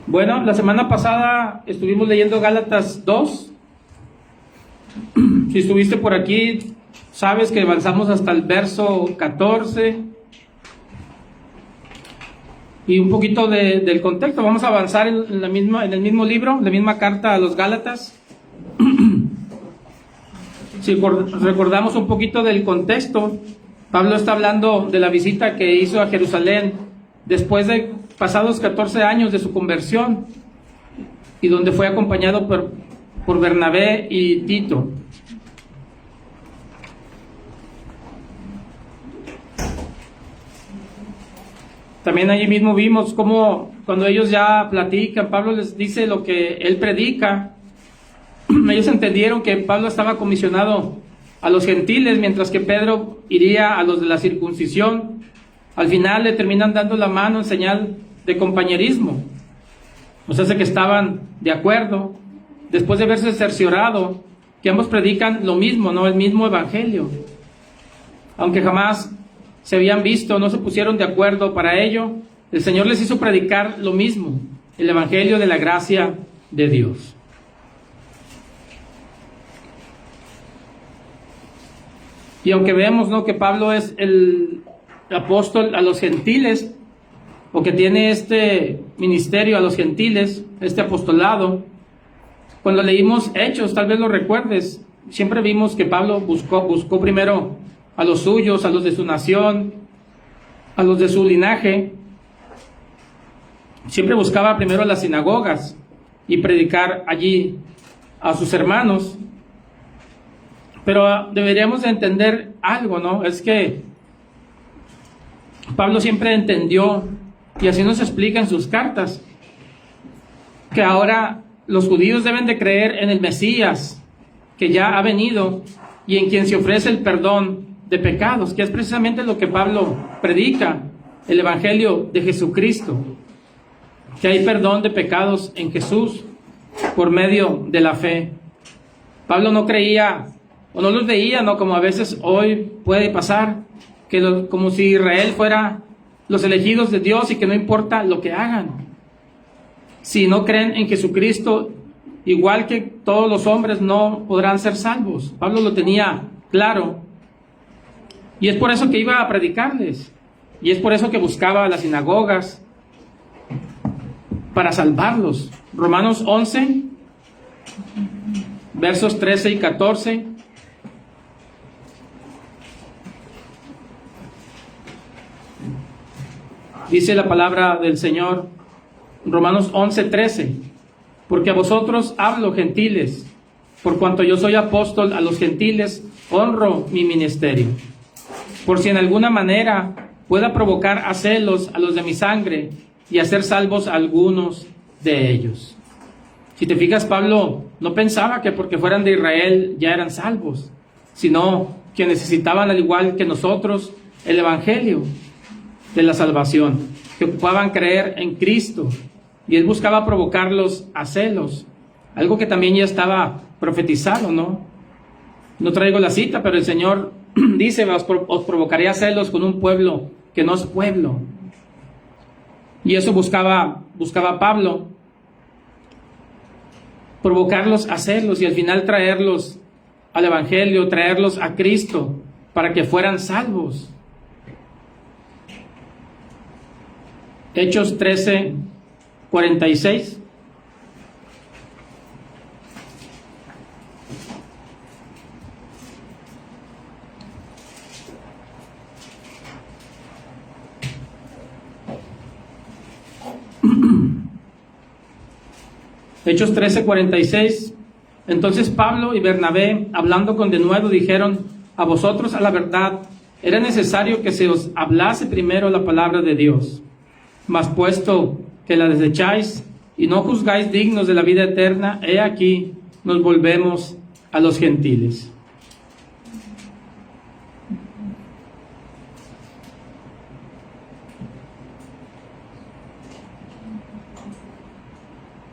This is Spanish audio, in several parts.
Bueno, la semana pasada estuvimos leyendo Gálatas 2. Si estuviste por aquí, sabes que avanzamos hasta el verso 14. Y un poquito del contexto. Vamos a avanzar en el mismo libro, la misma carta a los Gálatas. Si recordamos un poquito del contexto, Pablo está hablando de la visita que hizo a Jerusalén después de pasados 14 años de su conversión, y donde fue acompañado por Bernabé y Tito. También allí mismo vimos cómo cuando ellos ya platican, Pablo les dice lo que él predica. Ellos entendieron que Pablo estaba comisionado a los gentiles, mientras que Pedro iría a los de la circuncisión. Al final le terminan dando la mano en señal de compañerismo. O sea, que estaban de acuerdo, después de haberse cerciorado que ambos predican lo mismo, ¿no? El mismo evangelio. Aunque jamás se habían visto, no se pusieron de acuerdo para ello, el Señor les hizo predicar lo mismo, el evangelio de la gracia de Dios. Y aunque vemos, ¿no?, que Pablo es el apóstol a los gentiles, o que tiene este ministerio a los gentiles, este apostolado, cuando leímos Hechos, tal vez lo recuerdes, siempre vimos que Pablo buscó primero a los suyos, a los de su nación, a los de su linaje. Siempre buscaba primero las sinagogas y predicar allí a sus hermanos. Pero deberíamos de entender algo, ¿no? Es que Pablo siempre entendió, y así nos explica en sus cartas, que ahora los judíos deben de creer en el Mesías, que ya ha venido, y en quien se ofrece el perdón de pecados, que es precisamente lo que Pablo predica, el evangelio de Jesucristo, que hay perdón de pecados en Jesús por medio de la fe. Pablo no creía, o no los veía, ¿no?, como a veces hoy puede pasar, como si Israel fuera los elegidos de Dios y que no importa lo que hagan. Si no creen en Jesucristo, igual que todos los hombres, no podrán ser salvos. Pablo lo tenía claro, y es por eso que iba a predicarles, y es por eso que buscaba las sinagogas para salvarlos. Romanos 11, versos 13 y 14. Dice la palabra del Señor, Romanos 11, 13: porque a vosotros hablo, gentiles, por cuanto yo soy apóstol a los gentiles, honro mi ministerio, por si en alguna manera pueda provocar a celos a los de mi sangre y hacer salvos a algunos de ellos. Si te fijas, Pablo no pensaba que porque fueran de Israel ya eran salvos, sino que necesitaban, al igual que nosotros, el evangelio de la salvación, que ocupaban creer en Cristo, y él buscaba provocarlos a celos, algo que también ya estaba profetizado, ¿no? No traigo la cita, pero el Señor dice: os provocaré a celos con un pueblo que no es pueblo. Y eso buscaba Pablo, provocarlos a celos y al final traerlos al evangelio, traerlos a Cristo para que fueran salvos. Hechos 13, 46. Hechos 13, 46. Entonces Pablo y Bernabé, hablando con denuedo, dijeron: a vosotros, a la verdad, era necesario que se os hablase primero la palabra de Dios. Mas puesto que la desecháis y no juzgáis dignos de la vida eterna, he aquí, nos volvemos a los gentiles.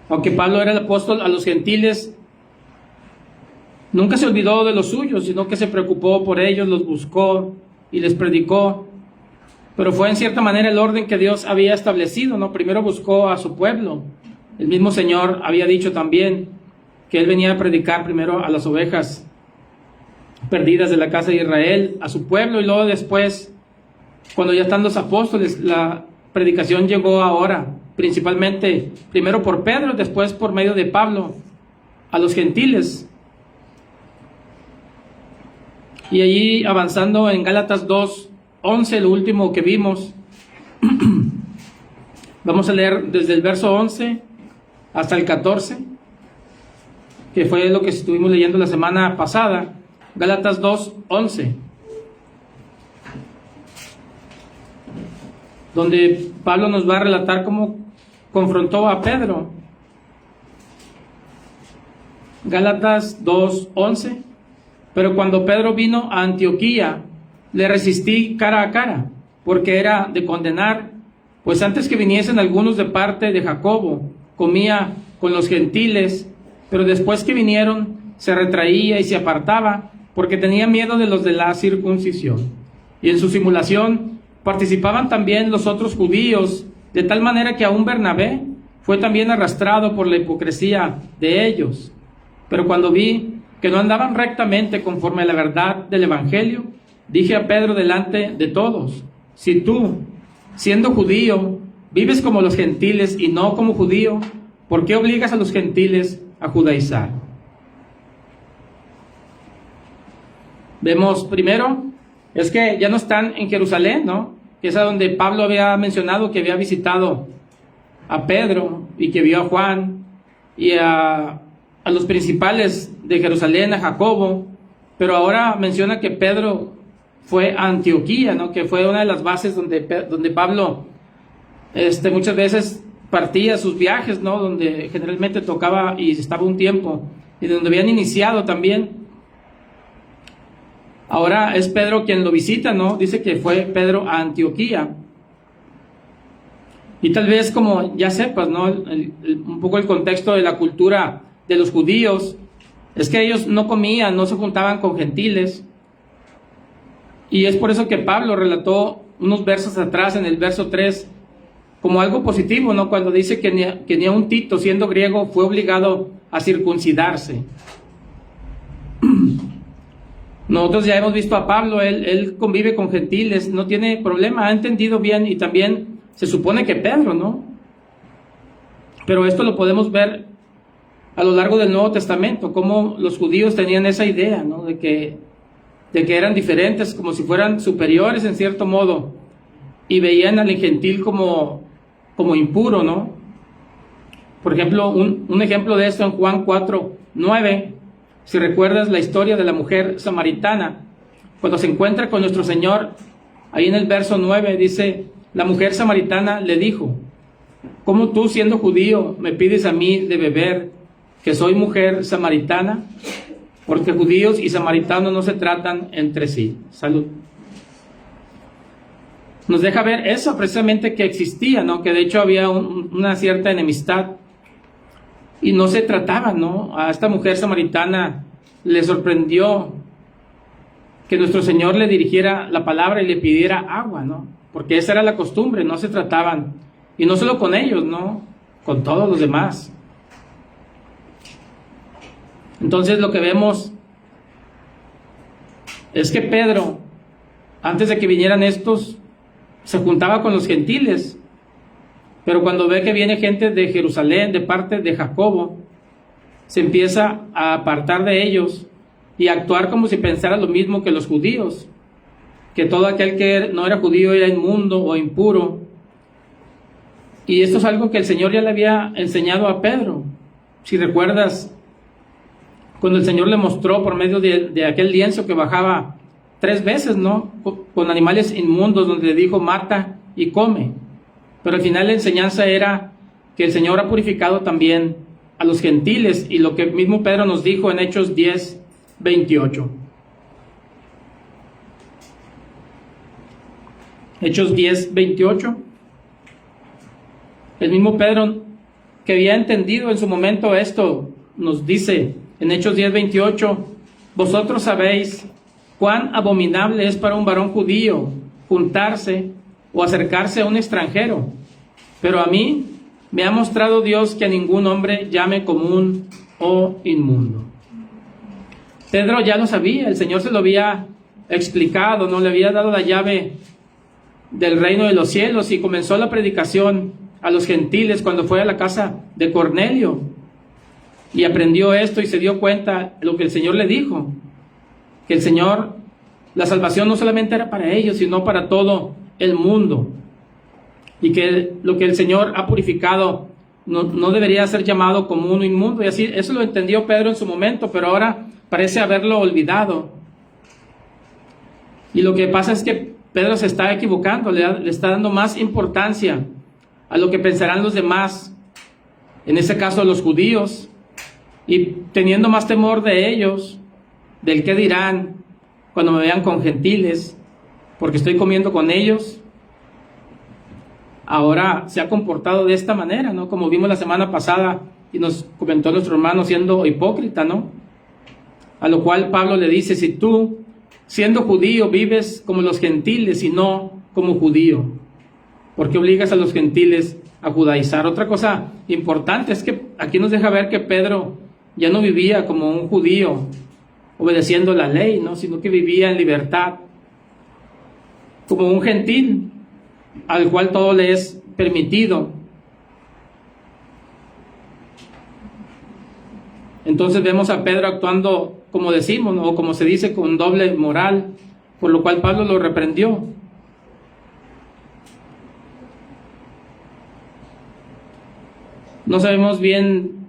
Aunque Pablo era el apóstol a los gentiles, nunca se olvidó de los suyos, sino que se preocupó por ellos, los buscó y les predicó. Pero fue en cierta manera el orden que Dios había establecido, ¿no? Primero buscó a su pueblo, El mismo Señor había dicho también que Él venía a predicar primero a las ovejas perdidas de la casa de Israel, a su pueblo, y luego después, cuando ya están los apóstoles, la predicación llegó ahora, principalmente, primero por Pedro, después por medio de Pablo, a los gentiles. Y allí avanzando en Gálatas 2:11, lo último que vimos, vamos a leer desde el verso 11 hasta el 14, que fue lo que estuvimos leyendo la semana pasada. Gálatas 2:11, donde Pablo nos va a relatar cómo confrontó a Pedro. Gálatas 2:11. Pero cuando Pedro vino a Antioquía, le resistí cara a cara, porque era de condenar, pues antes que viniesen algunos de parte de Jacobo, comía con los gentiles, pero después que vinieron, se retraía y se apartaba, porque tenía miedo de los de la circuncisión. Y en su simulación participaban también los otros judíos, de tal manera que aún Bernabé fue también arrastrado por la hipocresía de ellos. Pero cuando vi que no andaban rectamente conforme a la verdad del Evangelio, dije a Pedro delante de todos: si tú, siendo judío, vives como los gentiles y no como judío, ¿por qué obligas a los gentiles a judaizar? Vemos primero, es que ya no están en Jerusalén, ¿no? Que es a donde Pablo había mencionado que había visitado a Pedro y que vio a Juan y a los principales de Jerusalén, a Jacobo, pero ahora menciona que Pedro fue a Antioquía, ¿no? Que fue una de las bases donde Pablo muchas veces partía sus viajes, ¿no? Donde generalmente tocaba y estaba un tiempo, y donde habían iniciado también. Ahora es Pedro quien lo visita, ¿no? Dice que fue Pedro a Antioquía. Y tal vez, como ya sepas, ¿no? Un poco el contexto de la cultura de los judíos es que ellos no comían, no se juntaban con gentiles. Y es por eso que Pablo relató unos versos atrás, en el verso 3, como algo positivo, ¿no? Cuando dice que ni aun Tito, siendo griego, fue obligado a circuncidarse. Nosotros ya hemos visto a Pablo, él convive con gentiles, no tiene problema, ha entendido bien, y también se supone que Pedro, ¿no? Pero esto lo podemos ver a lo largo del Nuevo Testamento, cómo los judíos tenían esa idea, ¿no? De que eran diferentes, como si fueran superiores en cierto modo, y veían al gentil como impuro, ¿no? Por ejemplo, un ejemplo de esto en Juan 4:9, si recuerdas la historia de la mujer samaritana, cuando se encuentra con nuestro Señor, ahí en el verso 9 dice: la mujer samaritana le dijo: ¿cómo tú, siendo judío, me pides a mí de beber, que soy mujer samaritana? Porque judíos y samaritanos no se tratan entre sí. Salud. Nos deja ver eso precisamente, que existía, ¿no? Que de hecho había una cierta enemistad y no se trataban, ¿no? A esta mujer samaritana le sorprendió que nuestro Señor le dirigiera la palabra y le pidiera agua, ¿no? Porque esa era la costumbre, no se trataban. Y no solo con ellos, ¿no? Con todos los demás. Entonces lo que vemos es que Pedro, antes de que vinieran estos, se juntaba con los gentiles, pero cuando ve que viene gente de Jerusalén, de parte de Jacobo, se empieza a apartar de ellos y a actuar como si pensara lo mismo que los judíos, que todo aquel que no era judío era inmundo o impuro. Y esto es algo que el Señor ya le había enseñado a Pedro. Si recuerdas, cuando el Señor le mostró por medio de aquel lienzo que bajaba 3 veces, ¿no? Con animales inmundos, donde le dijo: mata y come. Pero al final la enseñanza era que el Señor ha purificado también a los gentiles, y lo que mismo Pedro nos dijo en Hechos 10:28. Hechos 10:28. El mismo Pedro, que había entendido en su momento esto, nos dice en Hechos 10:28: vosotros sabéis cuán abominable es para un varón judío juntarse o acercarse a un extranjero, pero a mí me ha mostrado Dios que a ningún hombre llame común o inmundo. Pedro ya lo sabía, el Señor se lo había explicado, no le había dado la llave del reino de los cielos, y comenzó la predicación a los gentiles cuando fue a la casa de Cornelio y aprendió esto y se dio cuenta de lo que el Señor le dijo, que el Señor, la salvación no solamente era para ellos, sino para todo el mundo, y que lo que el Señor ha purificado no debería ser llamado común o inmundo. Y así, eso lo entendió Pedro en su momento, pero ahora parece haberlo olvidado. Y lo que pasa es que Pedro se está equivocando, le está dando más importancia a lo que pensarán los demás, en este caso los judíos, y teniendo más temor de ellos, del qué dirán cuando me vean con gentiles, porque estoy comiendo con ellos. Ahora se ha comportado de esta manera, ¿no? Como vimos la semana pasada y nos comentó nuestro hermano, siendo hipócrita, ¿no? A lo cual Pablo le dice: si tú, siendo judío, vives como los gentiles y no como judío, ¿por qué obligas a los gentiles a judaizar? Otra cosa importante es que aquí nos deja ver que Pedro ya no vivía como un judío obedeciendo la ley, ¿no? Sino que vivía en libertad, como un gentil al cual todo le es permitido. Entonces vemos a Pedro actuando, como decimos, ¿no? O como se dice, con doble moral, por lo cual Pablo lo reprendió. No sabemos bien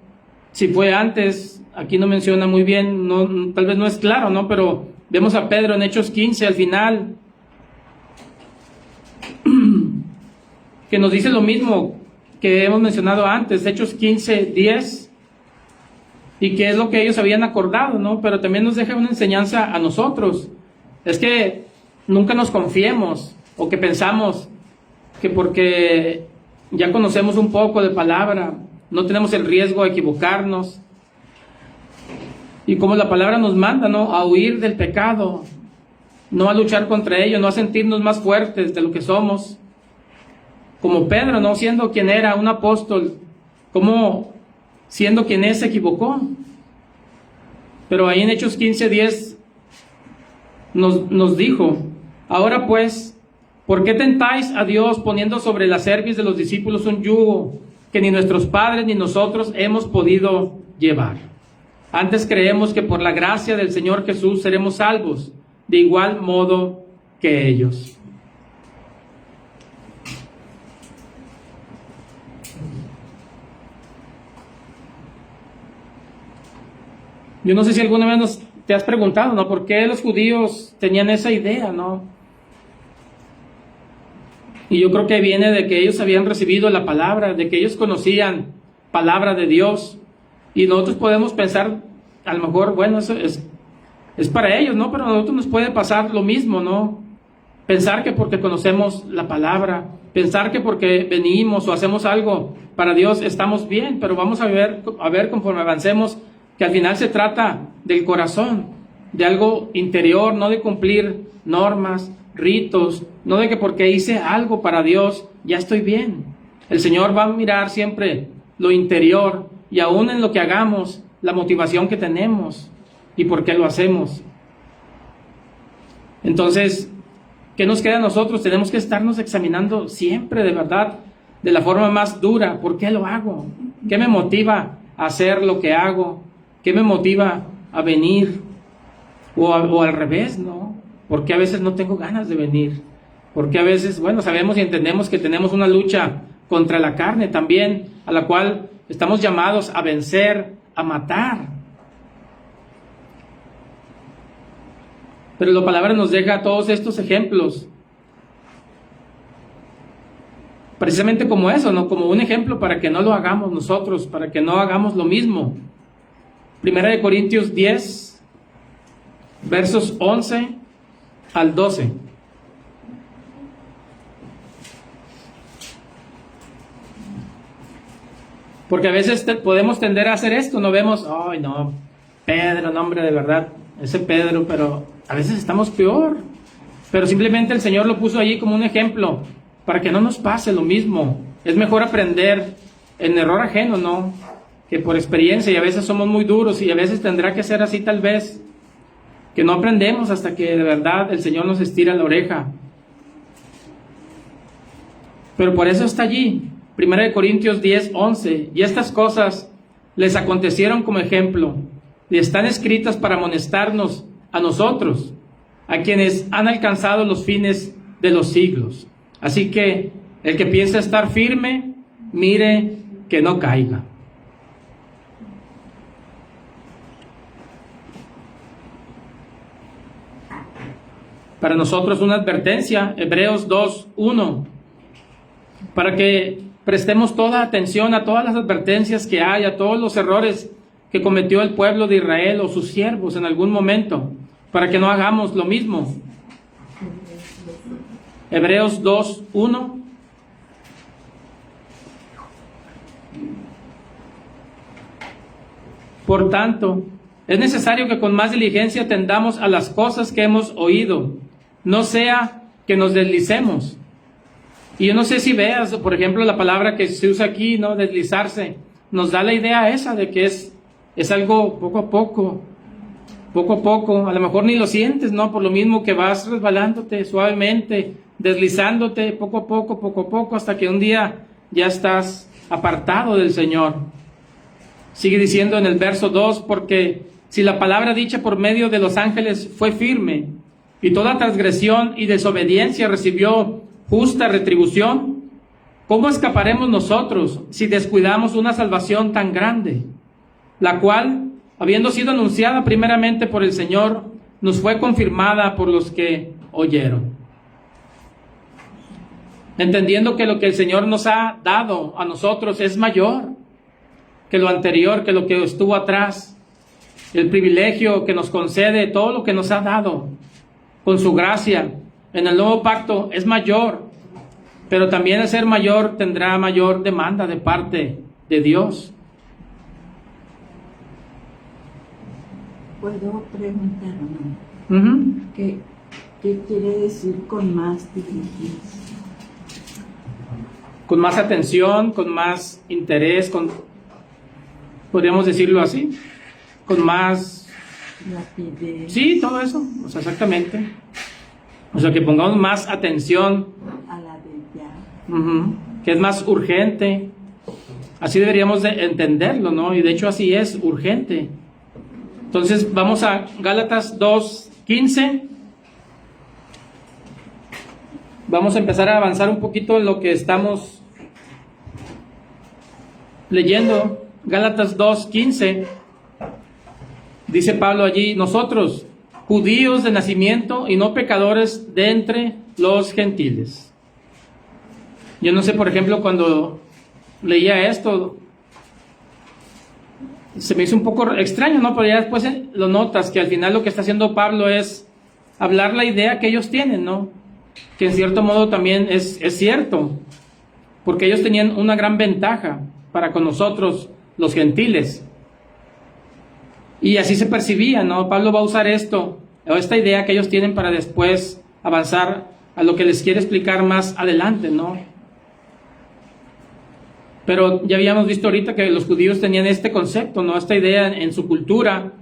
si fue antes, aquí no menciona muy bien, tal vez no es claro, ¿no? Pero vemos a Pedro en Hechos 15 al final, que nos dice lo mismo que hemos mencionado antes, Hechos 15:10, y que es lo que ellos habían acordado, ¿no? Pero también nos deja una enseñanza a nosotros. Es que nunca nos confiemos, o que pensamos que porque ya conocemos un poco de palabra, no tenemos el riesgo de equivocarnos. Y como la palabra nos manda, ¿no? A huir del pecado, no a luchar contra ello, no a sentirnos más fuertes de lo que somos. Como Pedro, no siendo quien era, un apóstol, como siendo quien es, se equivocó. Pero ahí en Hechos 15:10 nos dijo: ahora pues, ¿por qué tentáis a Dios poniendo sobre la cerviz de los discípulos un yugo que ni nuestros padres ni nosotros hemos podido llevar? Antes creemos que por la gracia del Señor Jesús seremos salvos, de igual modo que ellos. Yo no sé si alguna vez te has preguntado, ¿no? ¿Por qué los judíos tenían esa idea, no? Y yo creo que viene de que ellos habían recibido la palabra, de que ellos conocían palabra de Dios. Y nosotros podemos pensar, a lo mejor, bueno, eso es para ellos, ¿no? Pero a nosotros nos puede pasar lo mismo, ¿no? Pensar que porque conocemos la palabra, pensar que porque venimos o hacemos algo para Dios estamos bien, pero vamos a ver conforme avancemos, que al final se trata del corazón, de algo interior, no de cumplir normas, ritos, no de que porque hice algo para Dios ya estoy bien. El Señor va a mirar siempre lo interior, y aún en lo que hagamos, la motivación que tenemos y por qué lo hacemos. Entonces, ¿qué nos queda a nosotros? Tenemos que estarnos examinando siempre, de verdad, de la forma más dura. ¿Por qué lo hago? ¿Qué me motiva a hacer lo que hago? ¿Qué me motiva a venir? O al revés, ¿no? ¿Por qué a veces no tengo ganas de venir? Porque a veces, bueno, sabemos y entendemos que tenemos una lucha contra la carne también, a la cual estamos llamados a vencer, a matar. Pero la palabra nos deja todos estos ejemplos, precisamente como eso, ¿no? Como un ejemplo para que no lo hagamos nosotros, para que no hagamos lo mismo. Primera de Corintios 10, versos 11 al 12. Porque a veces podemos tender a hacer esto, no vemos, ay no, Pedro, no hombre, de verdad, ese Pedro, pero a veces estamos peor. Pero simplemente el Señor lo puso allí como un ejemplo, para que no nos pase lo mismo. Es mejor aprender en error ajeno, ¿no? Que por experiencia, y a veces somos muy duros, y a veces tendrá que ser así tal vez, que no aprendemos hasta que de verdad el Señor nos estira la oreja. Pero por eso está allí, 1 Corintios 10:11, y estas cosas les acontecieron como ejemplo, y están escritas para amonestarnos a nosotros, a quienes han alcanzado los fines de los siglos. Así que el que piensa estar firme, mire que no caiga. Para nosotros una advertencia, Hebreos 2:1, para que prestemos toda atención a todas las advertencias que hay, a todos los errores que cometió el pueblo de Israel o sus siervos en algún momento, para que no hagamos lo mismo. Hebreos 2:1. Por tanto, es necesario que con más diligencia atendamos a las cosas que hemos oído, no sea que nos deslicemos. Y yo no sé si veas, por ejemplo, la palabra que se usa aquí, ¿no? Deslizarse, nos da la idea esa de que es algo poco a poco, a lo mejor ni lo sientes, ¿no? Por lo mismo que vas resbalándote suavemente, deslizándote poco a poco, hasta que un día ya estás apartado del Señor. Sigue diciendo en el verso 2, porque si la palabra dicha por medio de los ángeles fue firme, y toda transgresión y desobediencia recibió justa retribución, ¿cómo escaparemos nosotros si descuidamos una salvación tan grande, la cual, habiendo sido anunciada primeramente por el Señor, nos fue confirmada por los que oyeron? Entendiendo que lo que el Señor nos ha dado a nosotros es mayor que lo anterior, que lo que estuvo atrás, el privilegio que nos concede, todo lo que nos ha dado con su gracia en el nuevo pacto es mayor, pero también al ser mayor tendrá mayor demanda de parte de Dios. ¿Puedo preguntar, hermano? ¿Qué quiere decir con más diligencia? Con más atención, con más interés, podríamos decirlo así, con más rapidez. Sí, todo eso, o sea, exactamente. O sea, que pongamos más atención A la de ya. que es más urgente. Así deberíamos de entenderlo, ¿no? Y de hecho así es, urgente. Entonces vamos a Gálatas 2:15. Vamos a empezar a avanzar un poquito en lo que estamos leyendo. Gálatas 2:15. Dice Pablo allí, nosotros, judíos de nacimiento y no pecadores de entre los gentiles. Yo no sé, por ejemplo, cuando leía esto, se me hizo un poco extraño, ¿no? Pero ya después lo notas, que al final lo que está haciendo Pablo es hablar la idea que ellos tienen, ¿no? Que en cierto modo también es cierto, porque ellos tenían una gran ventaja para con nosotros, los gentiles. Y así se percibía, ¿no? Pablo va a usar esta idea que ellos tienen para después avanzar a lo que les quiere explicar más adelante, ¿no? Pero ya habíamos visto ahorita que los judíos tenían este concepto, ¿no? Esta idea en su cultura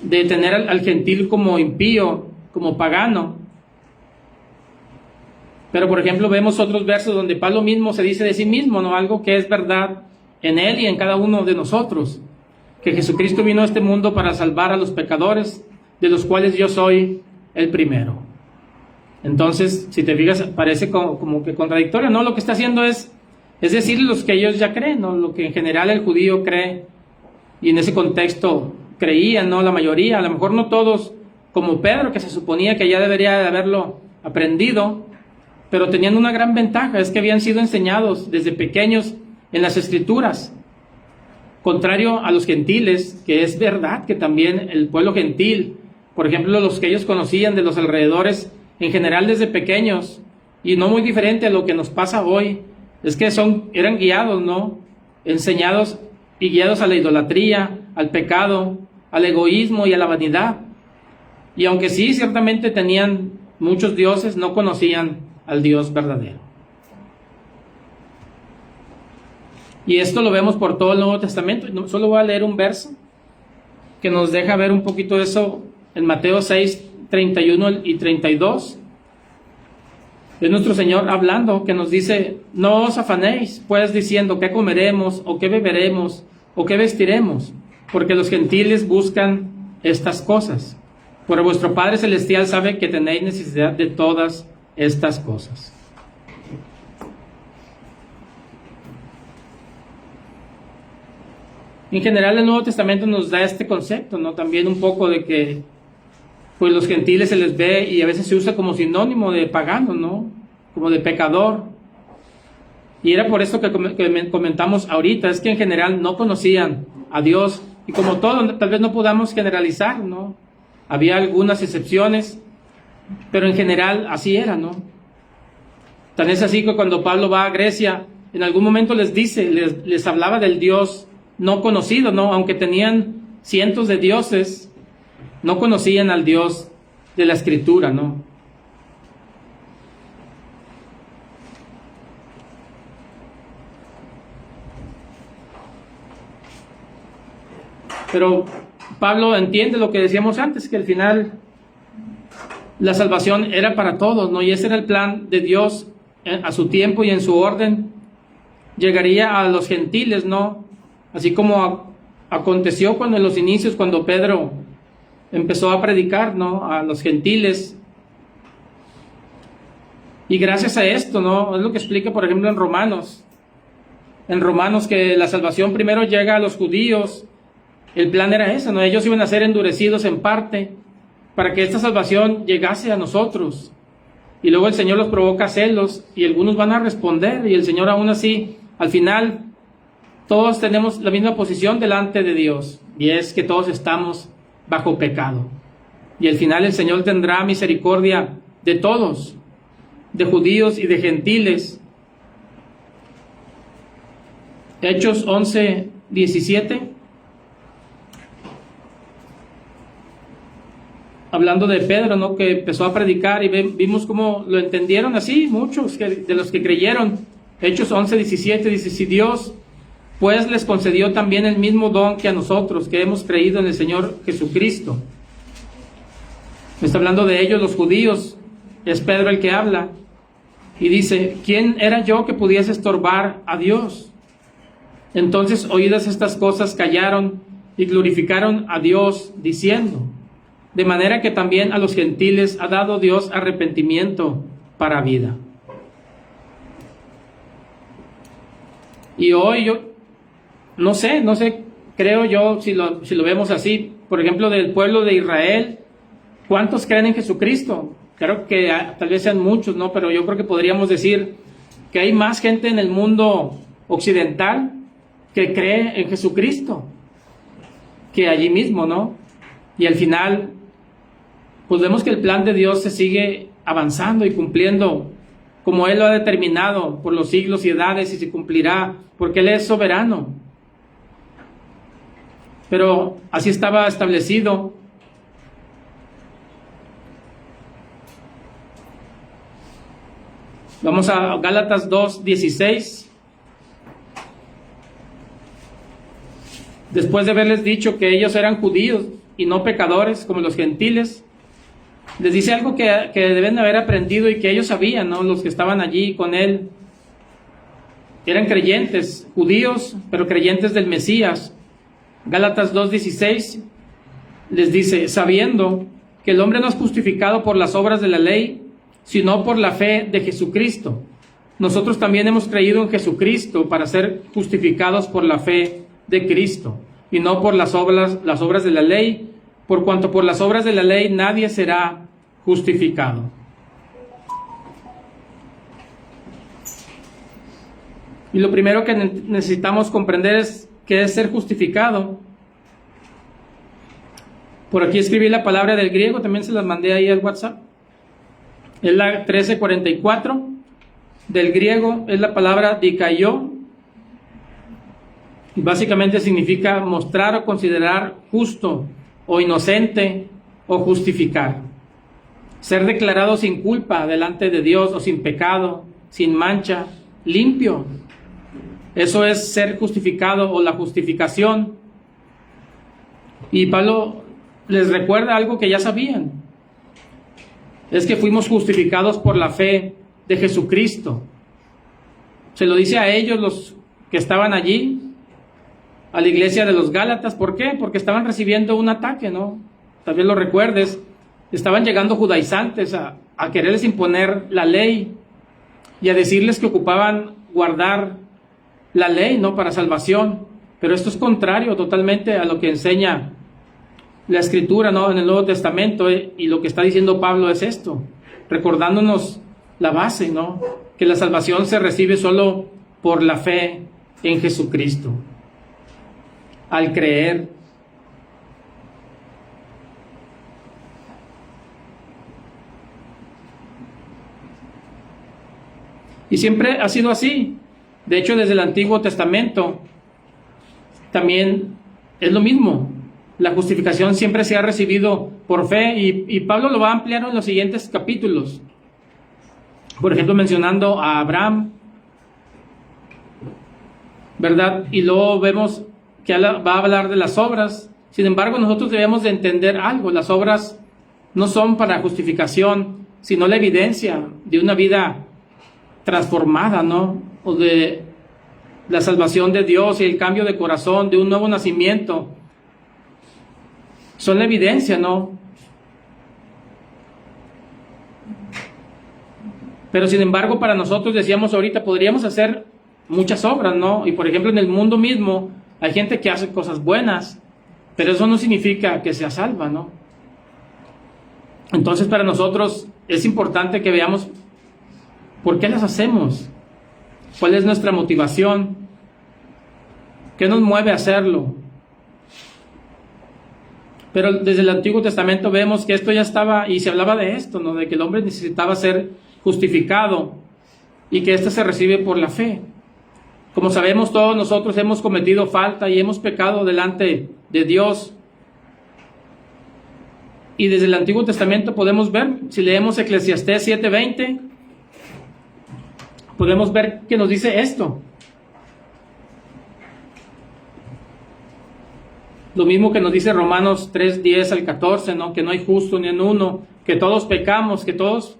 de tener al gentil como impío, como pagano. Pero por ejemplo vemos otros versos donde Pablo mismo se dice de sí mismo, ¿no? Algo que es verdad en él y en cada uno de nosotros. Que Jesucristo vino a este mundo para salvar a los pecadores, de los cuales yo soy el primero. Entonces, si te fijas, parece como que contradictorio, ¿no? Lo que está haciendo es decir, los que ellos ya creen, ¿no? Lo que en general el judío cree, y en ese contexto creían, ¿no? La mayoría, a lo mejor no todos, como Pedro, que se suponía que ya debería de haberlo aprendido, pero tenían una gran ventaja, es que habían sido enseñados desde pequeños en las Escrituras. Contrario a los gentiles, que es verdad que también el pueblo gentil, por ejemplo, los que ellos conocían de los alrededores, en general desde pequeños, y no muy diferente a lo que nos pasa hoy, es que eran guiados, ¿no? Enseñados y guiados a la idolatría, al pecado, al egoísmo y a la vanidad. Y aunque sí, ciertamente tenían muchos dioses, no conocían al Dios verdadero. Y esto lo vemos por todo el Nuevo Testamento. Solo voy a leer un verso que nos deja ver un poquito de eso en Mateo 6, 31 y 32. Es nuestro Señor hablando, que nos dice: no os afanéis pues diciendo qué comeremos o qué beberemos o qué vestiremos, porque los gentiles buscan estas cosas. Pero vuestro Padre Celestial sabe que tenéis necesidad de todas estas cosas. En general el Nuevo Testamento nos da este concepto, ¿no? También un poco de que pues los gentiles se les ve y a veces se usa como sinónimo de pagano, ¿no? Como de pecador. Y era por eso que comentamos ahorita, es que en general no conocían a Dios. Y como todo, tal vez no podamos generalizar, ¿no? Había algunas excepciones, pero en general así era, ¿no? Tan es así que cuando Pablo va a Grecia, en algún momento les hablaba del Dios no conocido, ¿no? Aunque tenían cientos de dioses, no conocían al Dios de la Escritura, ¿no? Pero Pablo entiende lo que decíamos antes, que al final la salvación era para todos, ¿no? Y ese era el plan de Dios a su tiempo y en su orden. Llegaría a los gentiles, ¿no? Así como aconteció cuando en los inicios, cuando Pedro empezó a predicar, ¿no? A los gentiles. Y gracias a esto, ¿no? Es lo que explica, por ejemplo, en Romanos. En Romanos, que la salvación primero llega a los judíos. El plan era ese, ¿no? Ellos iban a ser endurecidos en parte para que esta salvación llegase a nosotros. Y luego el Señor los provoca celos y algunos van a responder. Y el Señor aún así, al final, todos tenemos la misma posición delante de Dios. Y es que todos estamos bajo pecado. Y al final el Señor tendrá misericordia de todos, de judíos y de gentiles. Hechos 11, 17. Hablando de Pedro, ¿no? Que empezó a predicar y vimos cómo lo entendieron así, muchos de los que creyeron. Hechos 11, 17 dice: si Dios pues les concedió también el mismo don que a nosotros, que hemos creído en el Señor Jesucristo. Está hablando de ellos, los judíos. Es Pedro el que habla. Y dice: ¿quién era yo que pudiese estorbar a Dios? Entonces, oídas estas cosas, callaron y glorificaron a Dios, diciendo: de manera que también a los gentiles ha dado Dios arrepentimiento para vida. Y hoy yo no sé, creo yo, si lo vemos así, por ejemplo, del pueblo de Israel, ¿cuántos creen en Jesucristo? Creo que tal vez sean muchos, ¿no? Pero yo creo que podríamos decir que hay más gente en el mundo occidental que cree en Jesucristo que allí mismo, ¿no? Y al final, pues vemos que el plan de Dios se sigue avanzando y cumpliendo como Él lo ha determinado por los siglos y edades, y se cumplirá porque Él es soberano. Pero así estaba establecido. Vamos a Gálatas 2:16. Después de haberles dicho que ellos eran judíos y no pecadores como los gentiles, les dice algo que deben haber aprendido y que ellos sabían, ¿no? Los que estaban allí con él eran creyentes, judíos, pero creyentes del Mesías. Gálatas 2:16 les dice: sabiendo que el hombre no es justificado por las obras de la ley, sino por la fe de Jesucristo. Nosotros también hemos creído en Jesucristo para ser justificados por la fe de Cristo, y no por las obras de la ley, por cuanto por las obras de la ley nadie será justificado. Y lo primero que necesitamos comprender es qué es ser justificado. Por aquí escribí la palabra del griego, también se las mandé ahí al WhatsApp. Es la 1344. Del griego es la palabra dikaio. Y básicamente significa mostrar o considerar justo o inocente o justificar. Ser declarado sin culpa delante de Dios o sin pecado, sin mancha, limpio. Eso es ser justificado o la justificación. Y Pablo les recuerda algo que ya sabían. Es que fuimos justificados por la fe de Jesucristo. Se lo dice a ellos, los que estaban allí, a la iglesia de los Gálatas. ¿Por qué? Porque estaban recibiendo un ataque, ¿no? También lo recuerdes. Estaban llegando judaizantes a quererles imponer la ley y a decirles que ocupaban guardar la ley, ¿no? Para salvación. Pero esto es contrario totalmente a lo que enseña la Escritura, ¿no? En el Nuevo Testamento, y lo que está diciendo Pablo es esto, recordándonos la base, ¿no? Que la salvación se recibe solo por la fe en Jesucristo, al creer. Y siempre ha sido así. De hecho, desde el Antiguo Testamento también es lo mismo. La justificación siempre se ha recibido por fe, y Pablo lo va a ampliar en los siguientes capítulos. Por ejemplo, mencionando a Abraham, ¿verdad? Y luego vemos que va a hablar de las obras. Sin embargo, nosotros debemos de entender algo. Las obras no son para justificación, sino la evidencia de una vida transformada, ¿no? O de la salvación de Dios y el cambio de corazón, de un nuevo nacimiento. Son la evidencia, ¿no? Pero sin embargo, para nosotros, decíamos ahorita, podríamos hacer muchas obras, ¿no? Y por ejemplo, en el mundo mismo hay gente que hace cosas buenas, pero eso no significa que sea salva, ¿no? Entonces, para nosotros es importante que veamos por qué las hacemos, cuál es nuestra motivación, qué nos mueve a hacerlo. Pero desde el Antiguo Testamento vemos que esto ya estaba, y se hablaba de esto, ¿no? De que el hombre necesitaba ser justificado y que éste se recibe por la fe. Como sabemos, todos nosotros hemos cometido falta y hemos pecado delante de Dios. Y desde el Antiguo Testamento podemos ver, si leemos Eclesiastés 7:20, podemos ver que nos dice esto. Lo mismo que nos dice Romanos 3:10 al 14, ¿no? Que no hay justo ni en uno, que todos pecamos, que todos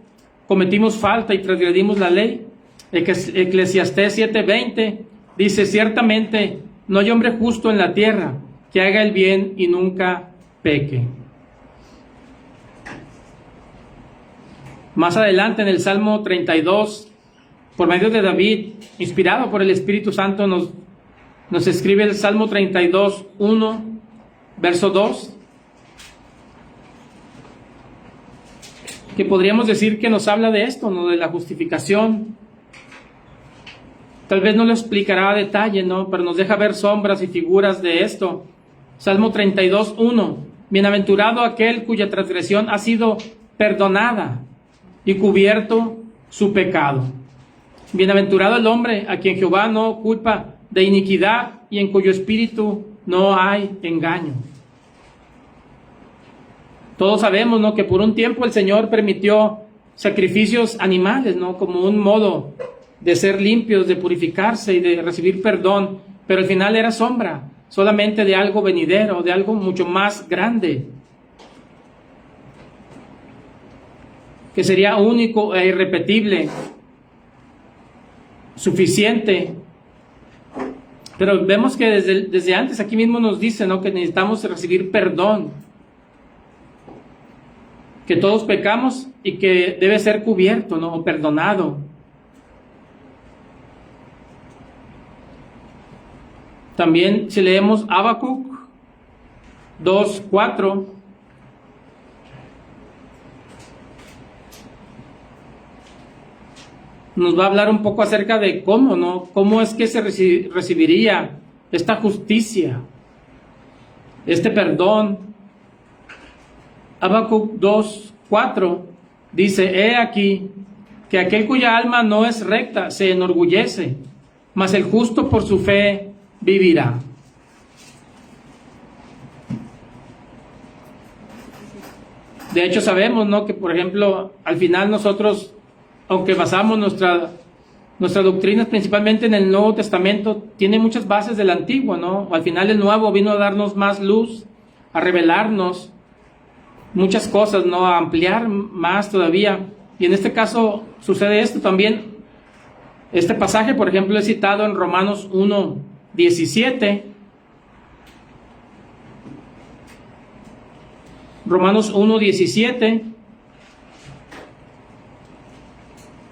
cometimos falta y transgredimos la ley. Eclesiastés 7:20 dice: ciertamente no hay hombre justo en la tierra que haga el bien y nunca peque. Más adelante en el Salmo 32, por medio de David, inspirado por el Espíritu Santo, nos escribe el Salmo 32, 1, verso 2, que podríamos decir que nos habla de esto, ¿no? De la justificación. Tal vez no lo explicará a detalle, ¿no? Pero nos deja ver sombras y figuras de esto. Salmo 32, 1. Bienaventurado aquel cuya transgresión ha sido perdonada y cubierto su pecado. Bienaventurado el hombre a quien Jehová no culpa de iniquidad y en cuyo espíritu no hay engaño. Todos sabemos, ¿no? Que por un tiempo el Señor permitió sacrificios animales, ¿no? Como un modo de ser limpios, de purificarse y de recibir perdón, pero al final era sombra solamente de algo venidero, de algo mucho más grande, que sería único e irrepetible, suficiente. Pero vemos que desde antes aquí mismo nos dice, ¿no? Que necesitamos recibir perdón, que todos pecamos y que debe ser cubierto, ¿no? O perdonado. También si leemos Habacuc 2:4, nos va a hablar un poco acerca de cómo, ¿no? Cómo es que se recibiría esta justicia, este perdón. Habacuc 2:4 dice: he aquí que aquel cuya alma no es recta se enorgullece, mas el justo por su fe vivirá. De hecho sabemos, ¿no? Que por ejemplo al final nosotros, aunque basamos nuestra nuestra doctrina, principalmente en el Nuevo Testamento, tiene muchas bases del Antiguo, ¿no? Al final el Nuevo vino a darnos más luz, a revelarnos muchas cosas, ¿no? A ampliar más todavía. Y en este caso sucede esto también. Este pasaje, por ejemplo, es citado en Romanos 1:17. Romanos 1:17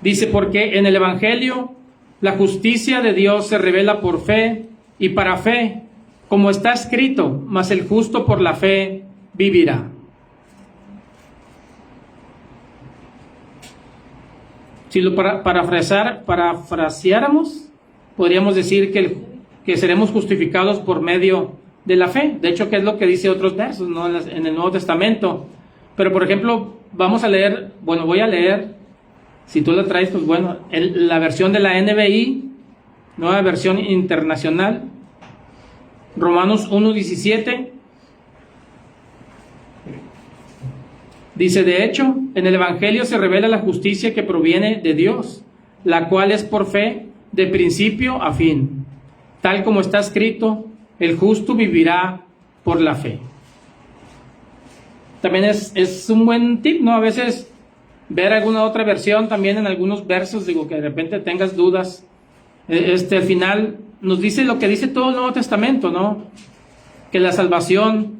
dice: porque en el Evangelio la justicia de Dios se revela por fe y para fe, como está escrito, mas el justo por la fe vivirá. Si lo parafraseáramos, podríamos decir que seremos justificados por medio de la fe. De hecho, que es lo que dice otros versos, ¿no? En el Nuevo Testamento. Pero, por ejemplo, voy a leer, si tú la traes, pues bueno, la versión de la NBI, Nueva Versión Internacional, Romanos 1:17. Dice: de hecho, en el Evangelio se revela la justicia que proviene de Dios, la cual es por fe de principio a fin. Tal como está escrito, el justo vivirá por la fe. También es un buen tip, ¿no? A veces ver alguna otra versión también en algunos versos, digo, que de repente tengas dudas. Al final nos dice lo que dice todo el Nuevo Testamento, ¿no? Que la salvación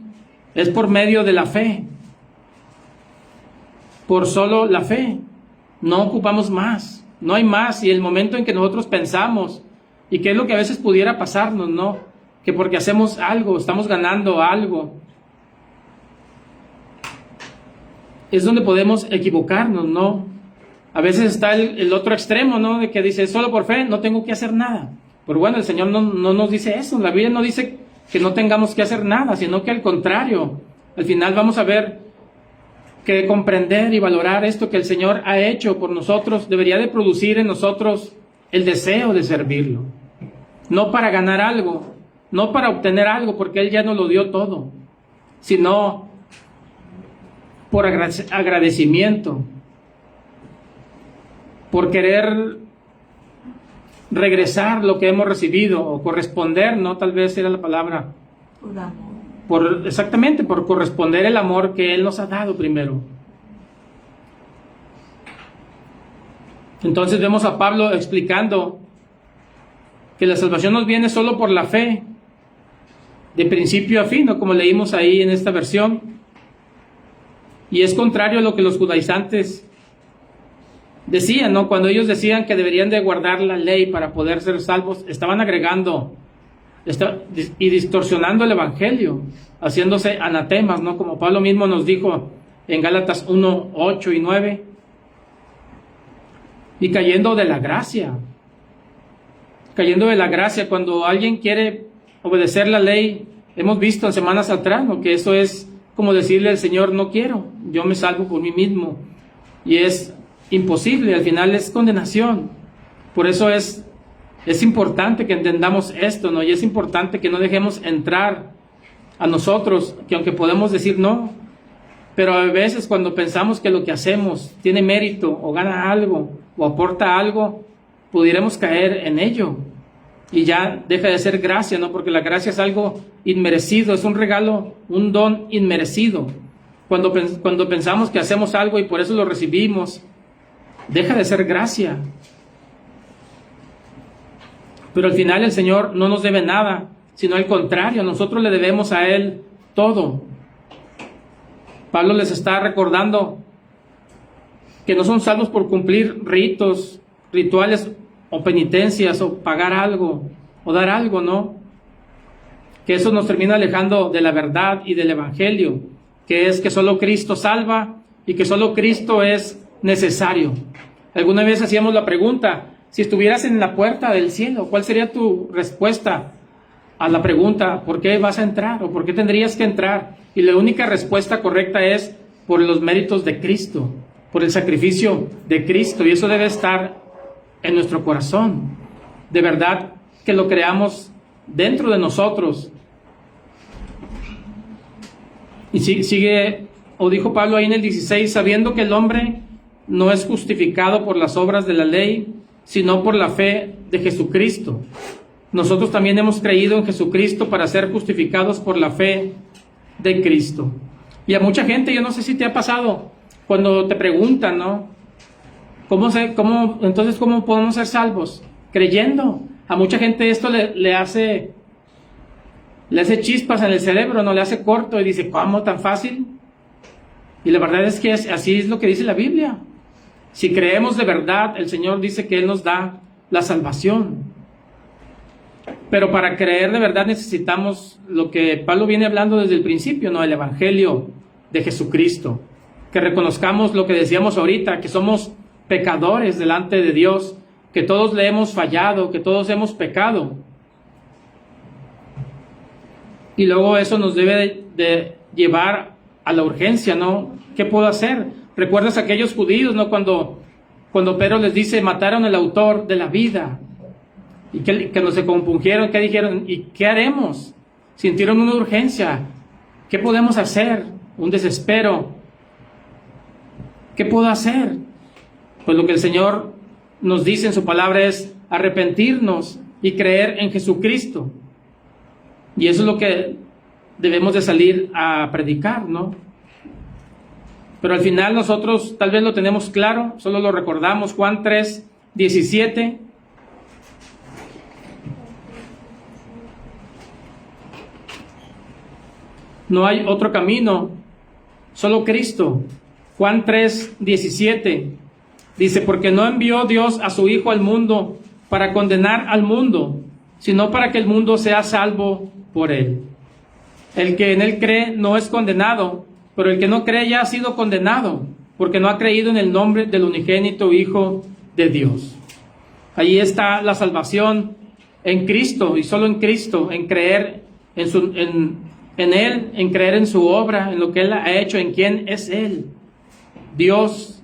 es por medio de la fe. Por solo la fe. No ocupamos más. No hay más. Y el momento en que nosotros pensamos, y qué es lo que a veces pudiera pasarnos, ¿no? Que porque hacemos algo, estamos ganando algo, es donde podemos equivocarnos, ¿no? A veces está el otro extremo, ¿no? De que dice, solo por fe no tengo que hacer nada. Pero bueno, el Señor no nos dice eso. La Biblia no dice que no tengamos que hacer nada, sino que al contrario, al final vamos a ver que comprender y valorar esto que el Señor ha hecho por nosotros debería de producir en nosotros el deseo de servirlo. No para ganar algo, no para obtener algo, porque Él ya nos lo dio todo, sino por agradecimiento, por querer regresar lo que hemos recibido, o corresponder, ¿no? Tal vez era la palabra. Por amor. Exactamente, por corresponder el amor que Él nos ha dado primero. Entonces vemos a Pablo explicando que la salvación nos viene solo por la fe, de principio a fin, ¿no? Como leímos ahí en esta versión. Y es contrario a lo que los judaizantes decían, ¿no? Cuando ellos decían que deberían de guardar la ley para poder ser salvos, estaban agregando y distorsionando el Evangelio, haciéndose anatemas, ¿no? Como Pablo mismo nos dijo en Gálatas 1:8 y 9, y cayendo de la gracia. Cayendo de la gracia, cuando alguien quiere obedecer la ley, hemos visto en semanas atrás, ¿no? Que eso es como decirle al Señor, no quiero, yo me salvo por mí mismo, y es imposible, al final es condenación. Por eso es importante que entendamos esto, ¿no? Y es importante que no dejemos entrar a nosotros, que aunque podemos decir no, pero a veces cuando pensamos que lo que hacemos tiene mérito, o gana algo, o aporta algo, pudiéramos caer en ello, y ya deja de ser gracia, ¿no? Porque la gracia es algo inmerecido, es un regalo, un don inmerecido. Cuando pensamos que hacemos algo y por eso lo recibimos, deja de ser gracia. Pero al final el Señor no nos debe nada, sino al contrario, nosotros le debemos a Él todo. Pablo les está recordando que no son salvos por cumplir ritos, rituales o penitencias, o pagar algo, o dar algo, ¿no? Que eso nos termina alejando de la verdad y del Evangelio, que es que solo Cristo salva y que solo Cristo es necesario. Alguna vez hacíamos la pregunta, si estuvieras en la puerta del cielo, ¿cuál sería tu respuesta a la pregunta, ¿por qué vas a entrar? ¿O por qué tendrías que entrar? Y la única respuesta correcta es por los méritos de Cristo, por el sacrificio de Cristo, y eso debe estar en nuestro corazón. De verdad que lo creamos dentro de nosotros. Y sigue, o dijo Pablo ahí en el 16, sabiendo que el hombre no es justificado por las obras de la ley, sino por la fe de Jesucristo. Nosotros también hemos creído en Jesucristo para ser justificados por la fe de Cristo. Y a mucha gente, yo no sé si te ha pasado, cuando te preguntan, ¿no? Entonces, ¿cómo podemos ser salvos? Creyendo. A mucha gente esto le hace chispas en el cerebro, no le hace corto y dice, ¿cómo tan fácil? Y la verdad es que así es lo que dice la Biblia. Si creemos de verdad, el Señor dice que Él nos da la salvación. Pero para creer de verdad necesitamos lo que Pablo viene hablando desde el principio, ¿no? El Evangelio de Jesucristo. Que reconozcamos lo que decíamos ahorita, que somos pecadores delante de Dios, que todos le hemos fallado, que todos hemos pecado. Y luego eso nos debe de llevar a la urgencia, ¿no? ¿Qué puedo hacer? ¿Recuerdas a aquellos judíos, no? Cuando Pedro les dice, mataron al autor de la vida. Y que no se compungieron, ¿qué dijeron? ¿Y qué haremos? Sintieron una urgencia. ¿Qué podemos hacer? Un desespero. ¿Qué puedo hacer? Pues lo que el Señor nos dice en su palabra es arrepentirnos y creer en Jesucristo. Y eso es lo que debemos de salir a predicar, ¿no? Pero al final nosotros tal vez lo tenemos claro, solo lo recordamos. Juan 3:17. No hay otro camino, solo Cristo. Juan 3:17 dice, porque no envió Dios a su Hijo al mundo para condenar al mundo, sino para que el mundo sea salvo por él. El que en él cree no es condenado, pero el que no cree ya ha sido condenado, porque no ha creído en el nombre del unigénito Hijo de Dios. Ahí está la salvación en Cristo, y solo en Cristo, en creer en Él, en creer en su obra, en lo que Él ha hecho, en quién es Él. Dios,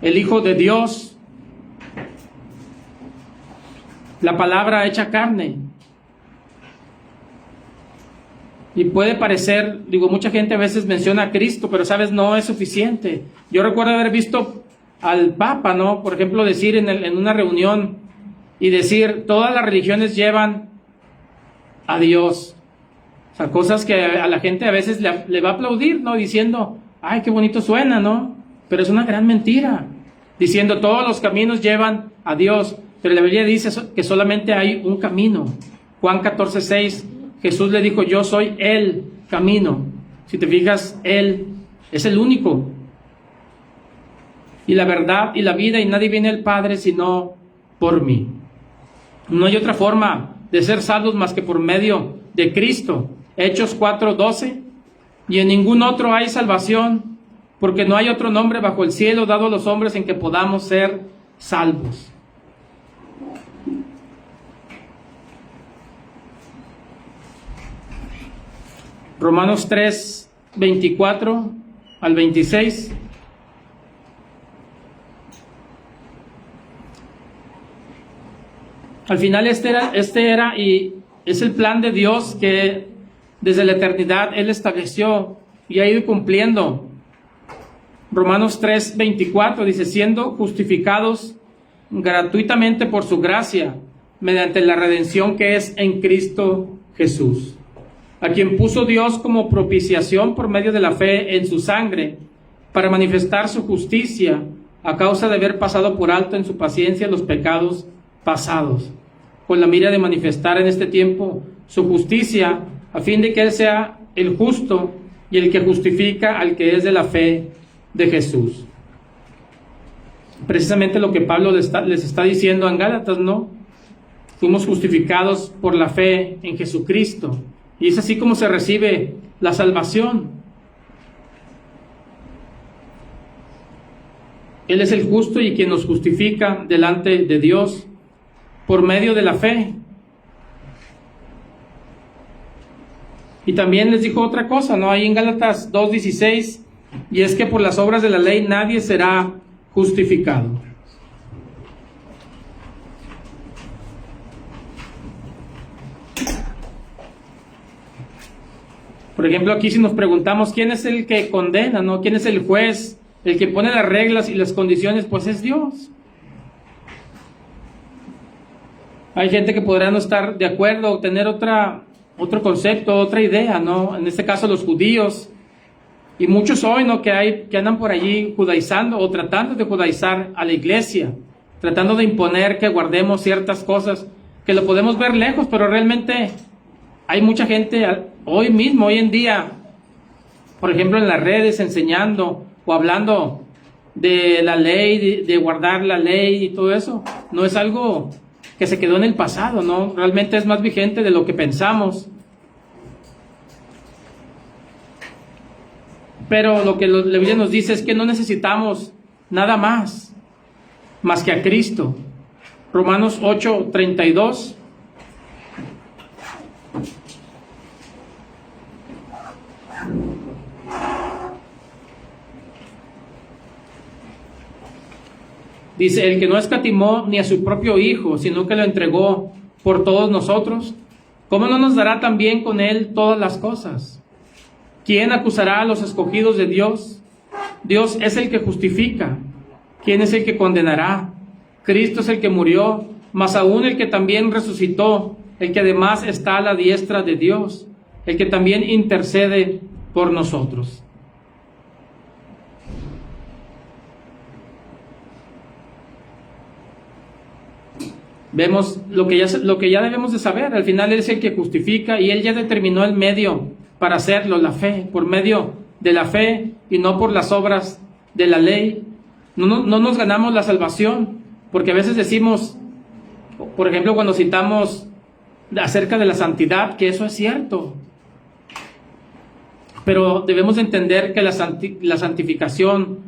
el Hijo de Dios, la palabra hecha carne. Y puede parecer, mucha gente a veces menciona a Cristo, pero sabes, no es suficiente. Yo recuerdo haber visto al Papa, ¿no? Por ejemplo, decir en una reunión y decir, todas las religiones llevan a Dios. O sea, cosas que a la gente a veces le va a aplaudir, ¿no? Diciendo, ay, qué bonito suena, ¿no? Pero es una gran mentira. Diciendo, todos los caminos llevan a Dios. Pero la Biblia dice que solamente hay un camino. Juan 14:6, Jesús le dijo, yo soy el camino. Si te fijas, Él es el único. Y la verdad y la vida, y nadie viene al Padre sino por mí. No hay otra forma de ser salvos más que por medio de Cristo. Hechos 4:12, y en ningún otro hay salvación, porque no hay otro nombre bajo el cielo dado a los hombres en que podamos ser salvos. Romanos 3:24 al 26. Al final este era y es el plan de Dios que desde la eternidad Él estableció y ha ido cumpliendo. Romanos 3:24 dice, siendo justificados gratuitamente por su gracia, mediante la redención que es en Cristo Jesús, a quien puso Dios como propiciación por medio de la fe en su sangre, para manifestar su justicia, a causa de haber pasado por alto en su paciencia los pecados pasados, con la mira de manifestar en este tiempo su justicia, a fin de que Él sea el justo y el que justifica al que es de la fe de Jesús. Precisamente lo que Pablo les está diciendo en Gálatas, ¿no? Fuimos justificados por la fe en Jesucristo. Y es así como se recibe la salvación. Él es el justo y quien nos justifica delante de Dios por medio de la fe. Y también les dijo otra cosa, ¿no? Ahí en Gálatas 2:16, y es que por las obras de la ley nadie será justificado. Por ejemplo, aquí si nos preguntamos quién es el que condena, ¿no? ¿Quién es el juez? El que pone las reglas y las condiciones, pues es Dios. Hay gente que podrá no estar de acuerdo o tener otro concepto, otra idea, ¿no? En este caso los judíos y muchos hoy, ¿no? Que andan por allí judaizando o tratando de judaizar a la iglesia, tratando de imponer que guardemos ciertas cosas que lo podemos ver lejos, pero realmente hay mucha gente hoy mismo, hoy en día, por ejemplo en las redes enseñando o hablando de la ley, de guardar la ley y todo eso. No es algo que se quedó en el pasado, ¿no? Realmente es más vigente de lo que pensamos. Pero lo que la Biblia nos dice es que no necesitamos nada más que a Cristo. Romanos 8:32. Dice, el que no escatimó ni a su propio Hijo, sino que lo entregó por todos nosotros, ¿cómo no nos dará también con Él todas las cosas? ¿Quién acusará a los escogidos de Dios? Dios es el que justifica. ¿Quién es el que condenará? Cristo es el que murió, mas aún el que también resucitó, el que además está a la diestra de Dios, el que también intercede por nosotros. Vemos lo que ya debemos de saber. Al final Él es el que justifica y Él ya determinó el medio para hacerlo, la fe, por medio de la fe y no por las obras de la ley. No nos ganamos la salvación, porque a veces decimos, por ejemplo, cuando citamos acerca de la santidad, que eso es cierto. Pero debemos entender que la santificación,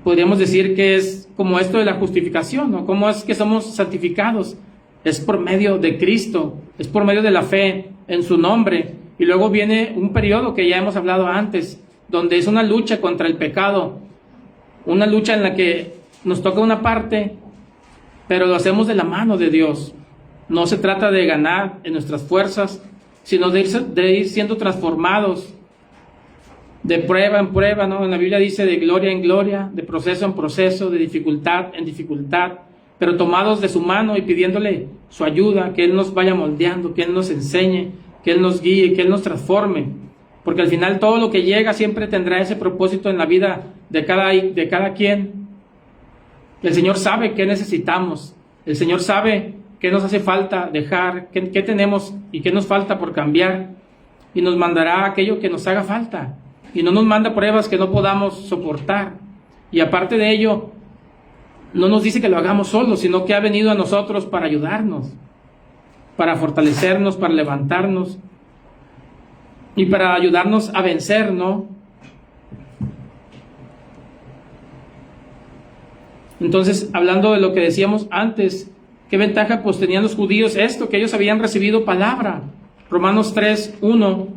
podríamos decir que es como esto de la justificación, ¿no? ¿Cómo es que somos santificados? Es por medio de Cristo, es por medio de la fe en su nombre. Y luego viene un periodo que ya hemos hablado antes, donde es una lucha contra el pecado, una lucha en la que nos toca una parte, pero lo hacemos de la mano de Dios. No se trata de ganar en nuestras fuerzas, sino de ir siendo transformados de prueba en prueba, ¿no? En la Biblia dice de gloria en gloria, de proceso en proceso, de dificultad en dificultad, pero tomados de su mano y pidiéndole su ayuda, que Él nos vaya moldeando, que Él nos enseñe, que Él nos guíe, que Él nos transforme, porque al final todo lo que llega siempre tendrá ese propósito en la vida de cada quien. El Señor sabe qué necesitamos, el Señor sabe qué nos hace falta dejar, qué tenemos y qué nos falta por cambiar, y nos mandará aquello que nos haga falta. Y no nos manda pruebas que no podamos soportar. Y aparte de ello, no nos dice que lo hagamos solos, sino que ha venido a nosotros para ayudarnos, para fortalecernos, para levantarnos y para ayudarnos a vencer, ¿no? Entonces, hablando de lo que decíamos antes, ¿qué ventaja pues tenían los judíos esto? Que ellos habían recibido palabra. Romanos 3:1.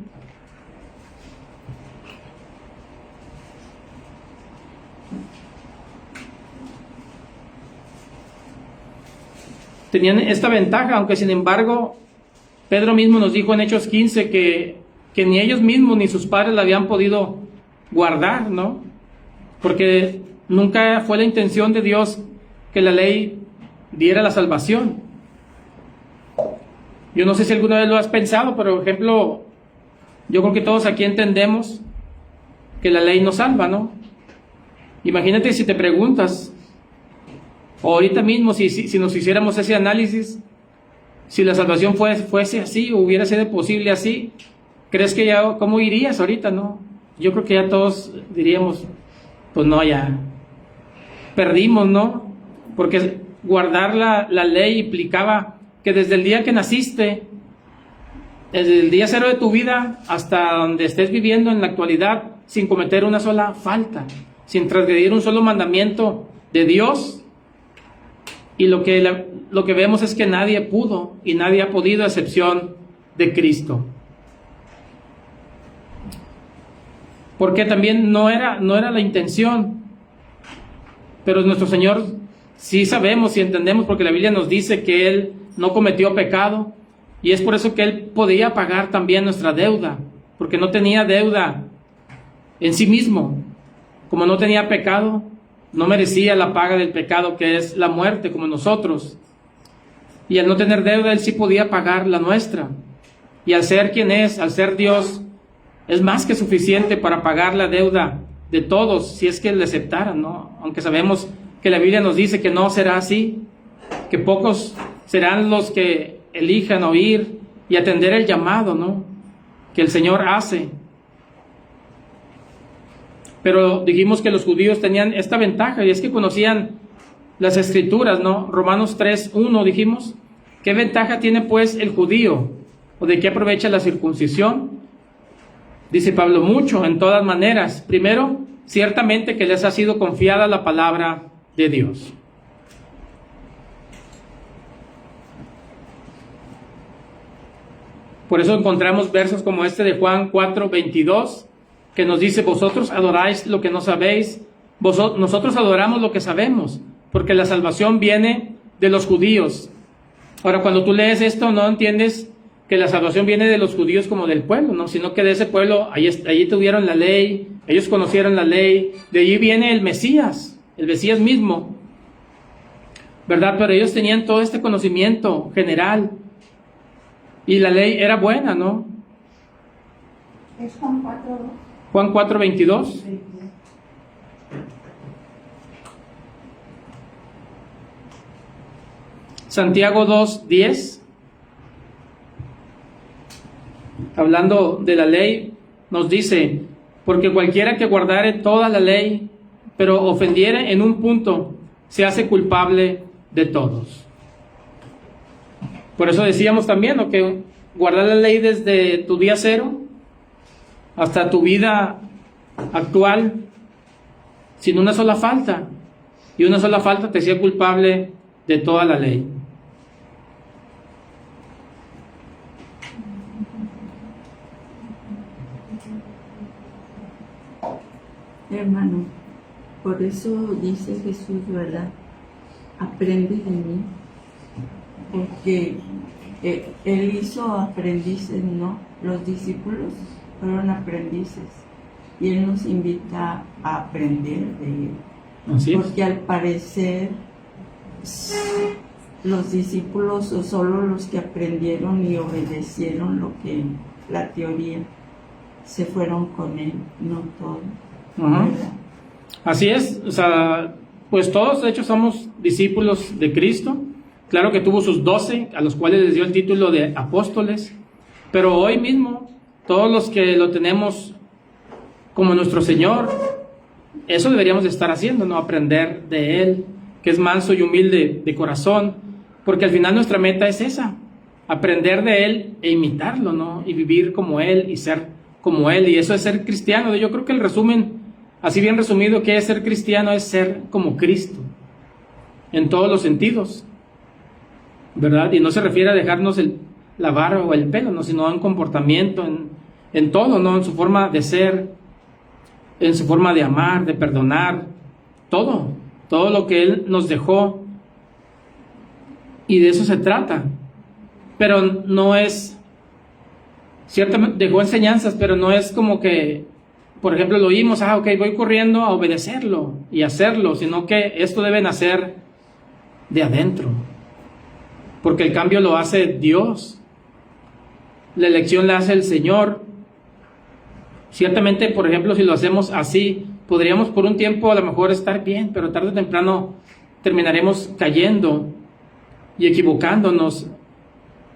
Tenían esta ventaja, aunque sin embargo, Pedro mismo nos dijo en Hechos 15 que ni ellos mismos ni sus padres la habían podido guardar, ¿no? Porque nunca fue la intención de Dios que la ley diera la salvación. Yo no sé si alguna vez lo has pensado, pero por ejemplo, yo creo que todos aquí entendemos que la ley nos salva, ¿no? Imagínate si te preguntas, o ahorita mismo, si nos hiciéramos ese análisis, si la salvación fuese así, o hubiera sido posible así, ¿crees que ya, cómo irías ahorita, no? Yo creo que ya todos diríamos, pues no, ya perdimos, ¿no? Porque guardar la ley implicaba que desde el día que naciste, desde el día cero de tu vida, hasta donde estés viviendo en la actualidad, sin cometer una sola falta, sin transgredir un solo mandamiento de Dios. Y lo que vemos es que nadie pudo y nadie ha podido a excepción de Cristo. Porque también no era la intención. Pero nuestro Señor sí sabemos y entendemos, porque la Biblia nos dice que Él no cometió pecado. Y es por eso que Él podía pagar también nuestra deuda. Porque no tenía deuda en sí mismo. Como no tenía pecado, no merecía la paga del pecado, que es la muerte, como nosotros. Y al no tener deuda, Él sí podía pagar la nuestra. Y al ser quien es, al ser Dios, es más que suficiente para pagar la deuda de todos, si es que le aceptaran, ¿no? Aunque sabemos que la Biblia nos dice que no será así, que pocos serán los que elijan oír y atender el llamado, ¿no?, que el Señor hace. Pero dijimos que los judíos tenían esta ventaja, y es que conocían las Escrituras, ¿no? Romanos 3:1 dijimos. ¿Qué ventaja tiene pues el judío? ¿O de qué aprovecha la circuncisión? Dice Pablo, mucho, en todas maneras. Primero, ciertamente que les ha sido confiada la palabra de Dios. Por eso encontramos versos como este de Juan 4:22, que nos dice, vosotros adoráis lo que no sabéis, nosotros adoramos lo que sabemos, porque la salvación viene de los judíos. Ahora, cuando tú lees esto, no entiendes que la salvación viene de los judíos como del pueblo, ¿no? Sino que de ese pueblo, allí tuvieron la ley, ellos conocieron la ley, de allí viene el Mesías mismo, ¿verdad? Pero ellos tenían todo este conocimiento general, y la ley era buena, ¿no? Es Juan 4. Juan 4:22. Santiago 2:10. Hablando de la ley, nos dice, porque cualquiera que guardare toda la ley, pero ofendiere en un punto, se hace culpable de todos. Por eso decíamos también, ¿no?, que guardar la ley desde tu día cero hasta tu vida actual, sin una sola falta, y una sola falta te hacía culpable de toda la ley. Hermano, por eso dice Jesús, ¿verdad? Aprende de mí, porque Él hizo aprendices, ¿no? Los discípulos fueron aprendices, y Él nos invita a aprender de Él. Así es. Porque al parecer los discípulos son solo los que aprendieron y obedecieron lo que la teoría, se fueron con Él, no todos. Ajá. Así es, o sea, pues todos de hecho somos discípulos de Cristo. Claro que tuvo sus 12, a los cuales les dio el título de apóstoles, pero hoy mismo todos los que lo tenemos como nuestro Señor, eso deberíamos de estar haciendo, ¿no? Aprender de Él, que es manso y humilde de corazón, porque al final nuestra meta es esa, aprender de Él e imitarlo, ¿no? Y vivir como Él y ser como Él, y eso es ser cristiano. Yo creo que el resumen, así bien resumido, que es ser cristiano, es ser como Cristo, en todos los sentidos, ¿verdad? Y no se refiere a dejarnos la barba o el pelo, ¿no?, sino en comportamiento, en todo, ¿no?, en su forma de ser, en su forma de amar, de perdonar, todo lo que Él nos dejó, y de eso se trata. Pero no es, ciertamente dejó enseñanzas, pero no es como que, por ejemplo, lo oímos, ok, voy corriendo a obedecerlo y hacerlo, sino que esto debe nacer de adentro, porque el cambio lo hace Dios, la elección la hace el Señor. Ciertamente, por ejemplo, si lo hacemos así, podríamos por un tiempo a lo mejor estar bien, pero tarde o temprano terminaremos cayendo y equivocándonos.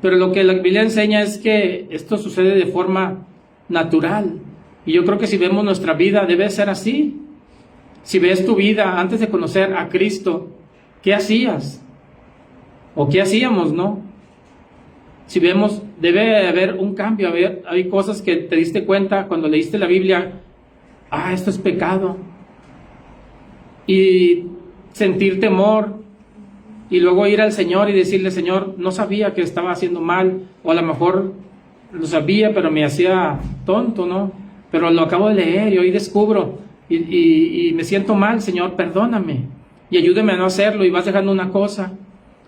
Pero lo que la Biblia enseña es que esto sucede de forma natural, y yo creo que si vemos nuestra vida debe ser así. Si ves tu vida antes de conocer a Cristo, ¿qué hacías? ¿O qué hacíamos, no? Si vemos, debe haber un cambio. Hay cosas que te diste cuenta cuando leíste la Biblia, esto es pecado, y sentir temor, y luego ir al Señor y decirle, Señor, no sabía que estaba haciendo mal, o a lo mejor lo sabía, pero me hacía tonto, ¿no? Pero lo acabo de leer y hoy descubro, y me siento mal, Señor, perdóname, y ayúdame a no hacerlo, y vas dejando una cosa,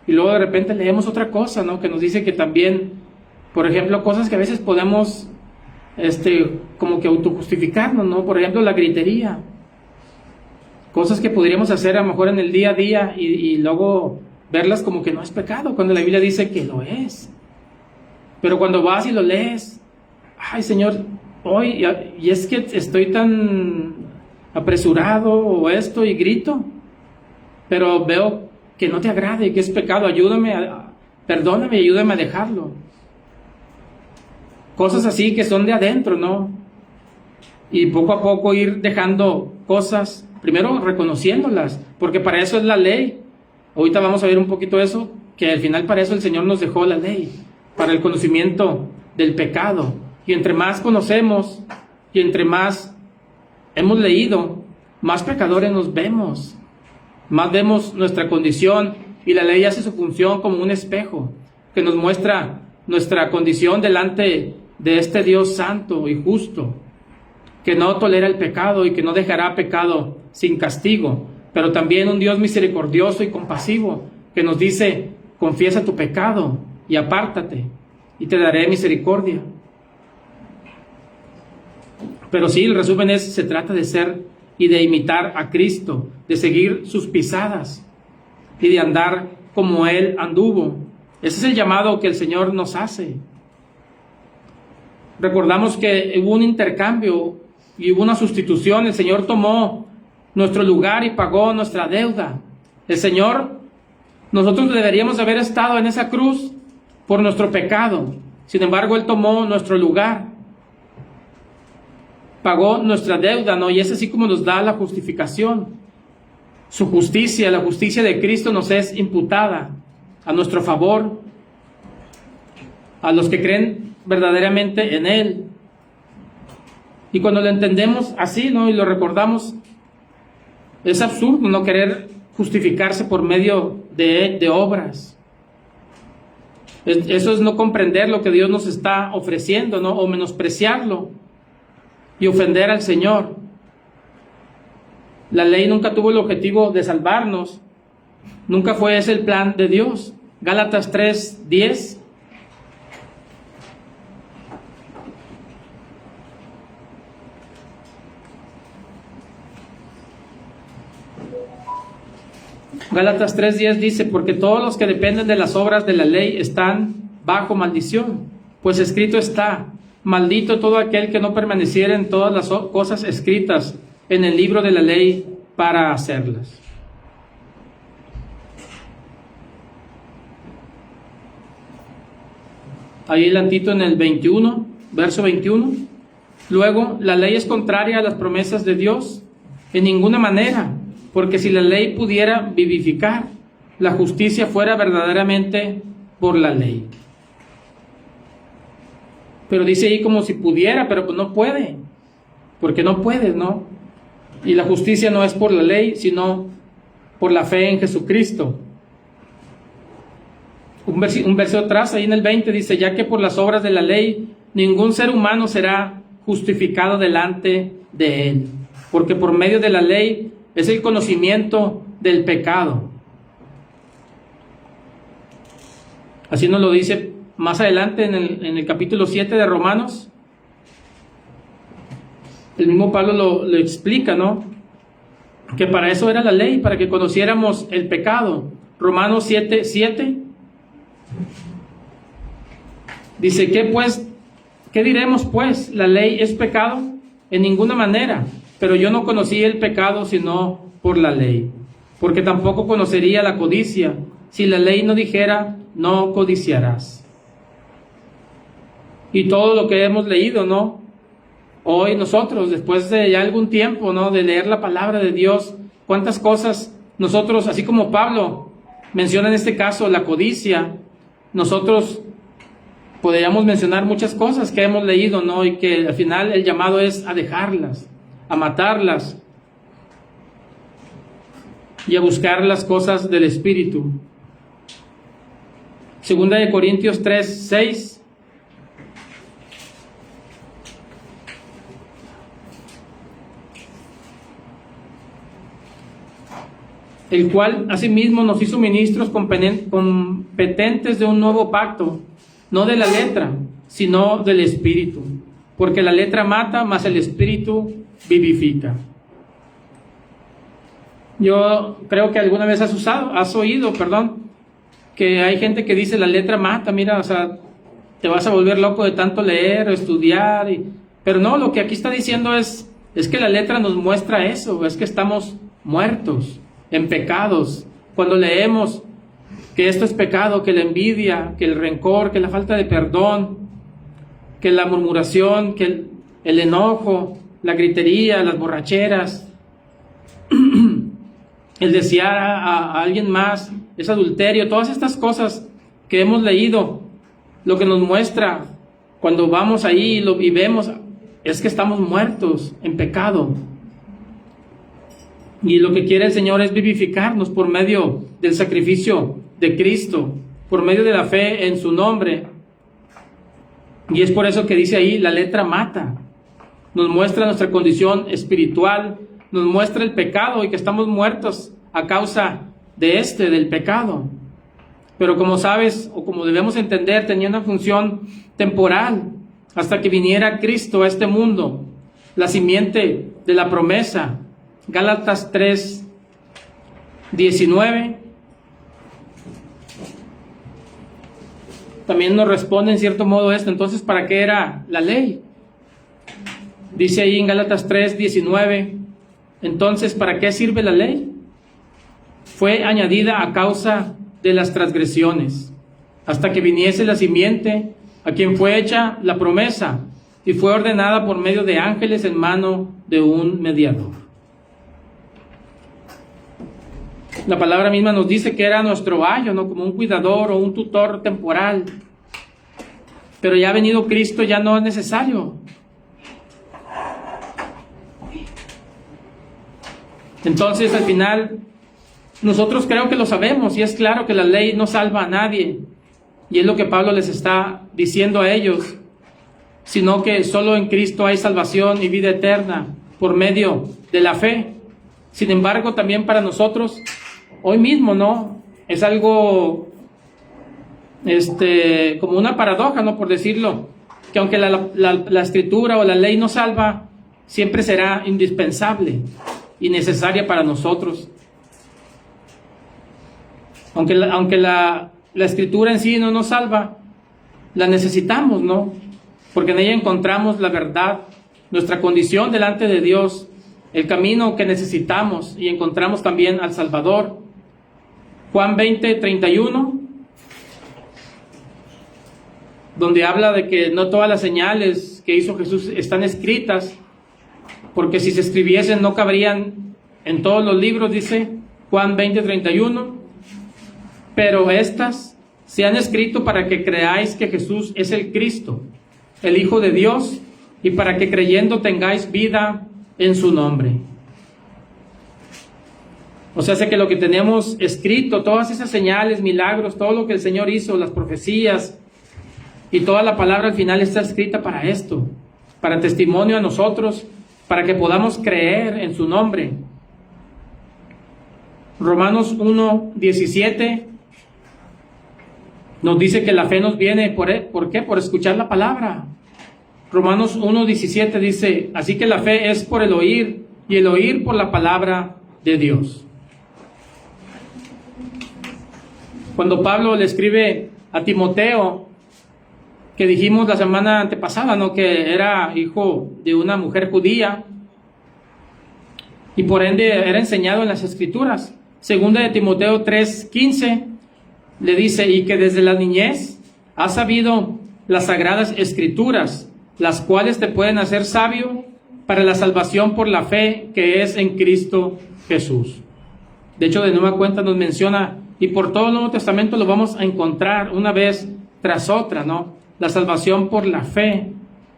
y luego de repente leemos otra cosa, ¿no?, que nos dice que también, por ejemplo, cosas que a veces podemos, como que autojustificarnos, ¿no? Por ejemplo, la gritería, cosas que podríamos hacer a lo mejor en el día a día, y luego verlas como que no es pecado, cuando la Biblia dice que lo es. Pero cuando vas y lo lees, ay Señor, hoy, y es que estoy tan apresurado o esto y grito, pero veo que no te agrade, que es pecado, perdóname y ayúdame a dejarlo. Cosas así que son de adentro, ¿no? Y poco a poco ir dejando cosas, primero reconociéndolas, porque para eso es la ley. Ahorita vamos a ver un poquito eso, que al final para eso el Señor nos dejó la ley, para el conocimiento del pecado. Y entre más conocemos y entre más hemos leído, más pecadores nos vemos, más vemos nuestra condición, y la ley hace su función como un espejo que nos muestra nuestra condición delante de este Dios santo y justo, que no tolera el pecado y que no dejará pecado sin castigo, pero también un Dios misericordioso y compasivo que nos dice: confiesa tu pecado y apártate y te daré misericordia. Pero sí, el resumen es: se trata de ser y de imitar a Cristo, de seguir sus pisadas y de andar como Él anduvo. Ese es el llamado que el Señor nos hace. Recordamos que hubo un intercambio y hubo una sustitución. El Señor tomó nuestro lugar y pagó nuestra deuda. El Señor, nosotros deberíamos haber estado en esa cruz por nuestro pecado. Sin embargo, Él tomó nuestro lugar, pagó nuestra deuda, ¿no? Y es así como nos da la justificación. Su justicia, la justicia de Cristo, nos es imputada a nuestro favor, a los que creen verdaderamente en Él. Y cuando lo entendemos así, ¿no?, y lo recordamos, es absurdo no querer justificarse por medio de obras. Eso es no comprender lo que Dios nos está ofreciendo, ¿no?, o menospreciarlo y ofender al Señor. La ley nunca tuvo el objetivo de salvarnos, nunca fue ese el plan de Dios. Gálatas 3:10. Gálatas 3:10 dice: porque todos los que dependen de las obras de la ley están bajo maldición, pues escrito está: maldito todo aquel que no permaneciera en todas las cosas escritas en el libro de la ley para hacerlas. Ahí adelantito en el 21, verso 21. Luego, la ley es contraria a las promesas de Dios en ninguna manera, porque si la ley pudiera vivificar, la justicia fuera verdaderamente por la ley. Pero dice ahí como si pudiera, pero pues no puede, porque no puedes, ¿no? Y la justicia no es por la ley, sino por la fe en Jesucristo. Un verso atrás, ahí en el 20, dice: ya que por las obras de la ley ningún ser humano será justificado delante de Él, porque por medio de la ley es el conocimiento del pecado. Así nos lo dice más adelante en el capítulo 7 de Romanos. El mismo Pablo lo explica, ¿no?, que para eso era la ley, para que conociéramos el pecado. Romanos 7:7 dice: ¿qué diremos pues? ¿La ley es pecado? En ninguna manera. Pero yo no conocí el pecado sino por la ley, porque tampoco conocería la codicia si la ley no dijera: no codiciarás. Y todo lo que hemos leído, ¿no?, hoy nosotros, después de ya algún tiempo, ¿no?, de leer la palabra de Dios, cuántas cosas nosotros, así como Pablo menciona en este caso la codicia, nosotros podríamos mencionar muchas cosas que hemos leído, ¿no?, y que al final el llamado es a dejarlas, a matarlas y a buscar las cosas del Espíritu. Segunda de Corintios 3:6. El cual asimismo nos hizo ministros competentes de un nuevo pacto, no de la letra, sino del Espíritu, porque la letra mata, mas el Espíritu vivifica. Yo creo que alguna vez has oído que hay gente que dice la letra mata, mira, o sea, te vas a volver loco de tanto leer o estudiar, pero no, lo que aquí está diciendo es que la letra nos muestra eso, es que estamos muertos en pecados. Cuando leemos que esto es pecado, que la envidia, que el rencor, que la falta de perdón, que la murmuración, que el enojo, la gritería, las borracheras, el desear a alguien más, es adulterio, todas estas cosas que hemos leído, lo que nos muestra cuando vamos ahí y vemos es que estamos muertos en pecado. Y lo que quiere el Señor es vivificarnos por medio del sacrificio de Cristo, por medio de la fe en su nombre. Y es por eso que dice ahí, la letra mata. Nos muestra nuestra condición espiritual, nos muestra el pecado y que estamos muertos a causa del pecado. Pero como sabes, o como debemos entender, tenía una función temporal hasta que viniera Cristo a este mundo, la simiente de la promesa. Gálatas 3:19 también nos responde en cierto modo esto. Entonces, ¿para qué era la ley? Dice ahí en Gálatas 3:19, entonces, ¿para qué sirve la ley? Fue añadida a causa de las transgresiones, hasta que viniese la simiente, a quien fue hecha la promesa, y fue ordenada por medio de ángeles en mano de un mediador. La palabra misma nos dice que era nuestro ayo, ¿no? Como un cuidador o un tutor temporal. Pero ya ha venido Cristo, ya no es necesario. Entonces, al final, nosotros creo que lo sabemos, y es claro que la ley no salva a nadie. Y es lo que Pablo les está diciendo a ellos, sino que solo en Cristo hay salvación y vida eterna por medio de la fe. Sin embargo, también para nosotros, hoy mismo, ¿no? Es algo, como una paradoja, ¿no? Por decirlo, que aunque la escritura o la ley no salva, siempre será indispensable y necesaria para nosotros. Aunque la escritura en sí no nos salva, la necesitamos, ¿no? Porque en ella encontramos la verdad, nuestra condición delante de Dios, el camino que necesitamos, y encontramos también al Salvador. Juan 20:31, donde habla de que no todas las señales que hizo Jesús están escritas, porque si se escribiesen no cabrían en todos los libros, dice Juan 20:31, pero estas se han escrito para que creáis que Jesús es el Cristo, el Hijo de Dios, y para que creyendo tengáis vida en su nombre. O sea, sé que lo que tenemos escrito, todas esas señales, milagros, todo lo que el Señor hizo, las profecías y toda la palabra al final está escrita para esto, para testimonio a nosotros, para que podamos creer en su nombre. Romanos 1:17 nos dice que la fe nos viene, ¿por qué? Por escuchar la palabra. Romanos 1:17 dice, así que la fe es por el oír, y el oír por la palabra de Dios. Cuando Pablo le escribe a Timoteo, que dijimos la semana antepasada, ¿no? Que era hijo de una mujer judía, y por ende era enseñado en las Escrituras. Segunda de Timoteo 3:15 le dice, y que desde la niñez has sabido las sagradas Escrituras, las cuales te pueden hacer sabio para la salvación por la fe que es en Cristo Jesús. De hecho, de nueva cuenta nos menciona, y por todo el Nuevo Testamento lo vamos a encontrar una vez tras otra, ¿no? La salvación por la fe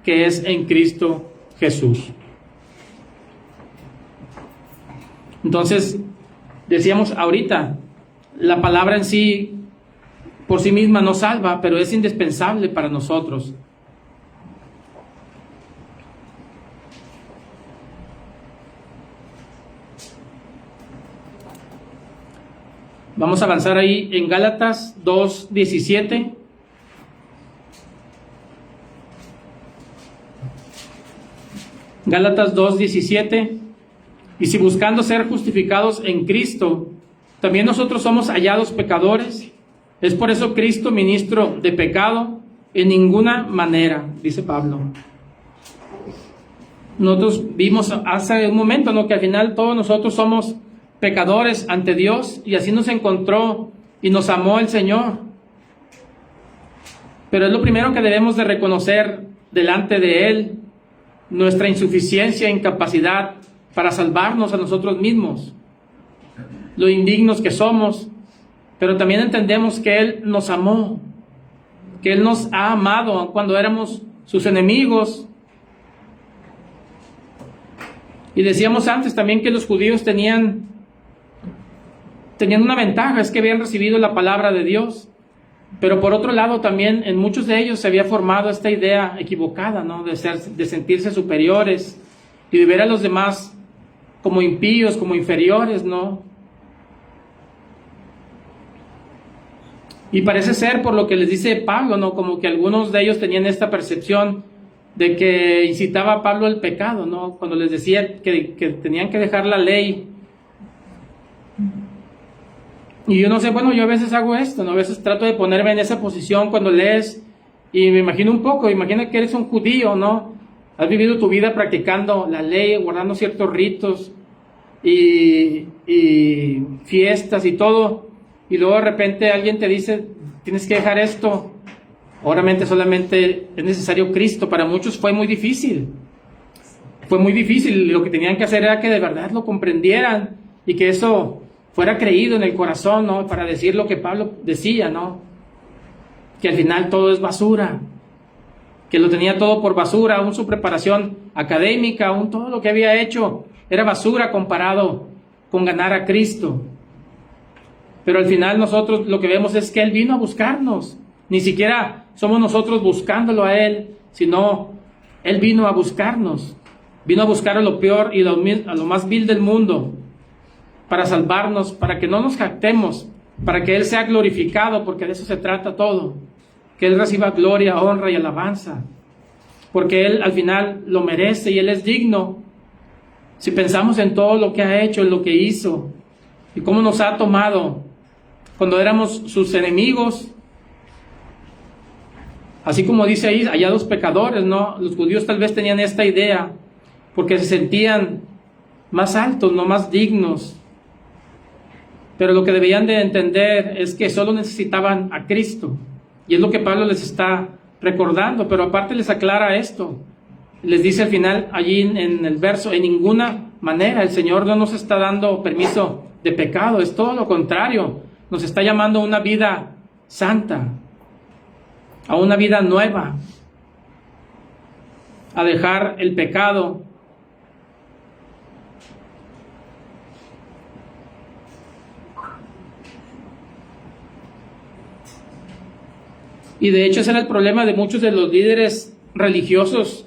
que es en Cristo Jesús. Entonces, decíamos ahorita, la palabra en sí, por sí misma no salva, pero es indispensable para nosotros. Vamos a avanzar ahí en Gálatas 2:17. Gálatas 2:17. Y si buscando ser justificados en Cristo, también nosotros somos hallados pecadores, Es por eso Cristo ministro de pecado en ninguna manera, dice Pablo. Nosotros vimos hace un momento, ¿no?, que al final todos nosotros somos pecadores ante Dios, y así nos encontró y nos amó el Señor. Pero es lo primero que debemos de reconocer delante de Él, nuestra insuficiencia e incapacidad para salvarnos a nosotros mismos, lo indignos que somos, pero también entendemos que Él nos amó, que Él nos ha amado cuando éramos sus enemigos. Y decíamos antes también que los judíos tenían una ventaja, es que habían recibido la palabra de Dios. Pero por otro lado también en muchos de ellos se había formado esta idea equivocada, ¿no?, de sentirse superiores y de ver a los demás como impíos, como inferiores, ¿no? Y parece ser, por lo que les dice Pablo, ¿no?, como que algunos de ellos tenían esta percepción de que incitaba a Pablo al pecado, ¿no?, cuando les decía que tenían que dejar la ley. Y yo no sé, bueno, yo a veces hago esto, ¿no? A veces trato de ponerme en esa posición cuando lees y me imagino un poco, imagina que eres un judío, ¿no? Has vivido tu vida practicando la ley, guardando ciertos ritos y fiestas y todo, y luego de repente alguien te dice, tienes que dejar esto. Obviamente solamente es necesario Cristo. Para muchos fue muy difícil. Fue muy difícil. Lo que tenían que hacer era que de verdad lo comprendieran y que eso fuera creído en el corazón, ¿no?, para decir lo que Pablo decía, ¿no?, que al final todo es basura, que lo tenía todo por basura, aún su preparación académica, aún todo lo que había hecho era basura comparado con ganar a Cristo. Pero al final nosotros lo que vemos es que Él vino a buscarnos. Ni siquiera somos nosotros buscándolo a Él, sino Él vino a buscarnos. Vino a buscar a lo peor y a lo más vil del mundo, para salvarnos, para que no nos jactemos, para que Él sea glorificado, porque de eso se trata todo, que Él reciba gloria, honra y alabanza, porque Él al final lo merece y Él es digno. Si pensamos en todo lo que ha hecho, en lo que hizo y cómo nos ha tomado cuando éramos sus enemigos, así como dice ahí, hallados pecadores, ¿no? Los judíos tal vez tenían esta idea porque se sentían más altos, no más dignos. Pero lo que debían de entender es que solo necesitaban a Cristo. Y es lo que Pablo les está recordando. Pero aparte les aclara esto. Les dice al final, allí en el verso, en ninguna manera el Señor no nos está dando permiso de pecado. Es todo lo contrario. Nos está llamando a una vida santa, a una vida nueva, a dejar el pecado. Y de hecho ese era el problema de muchos de los líderes religiosos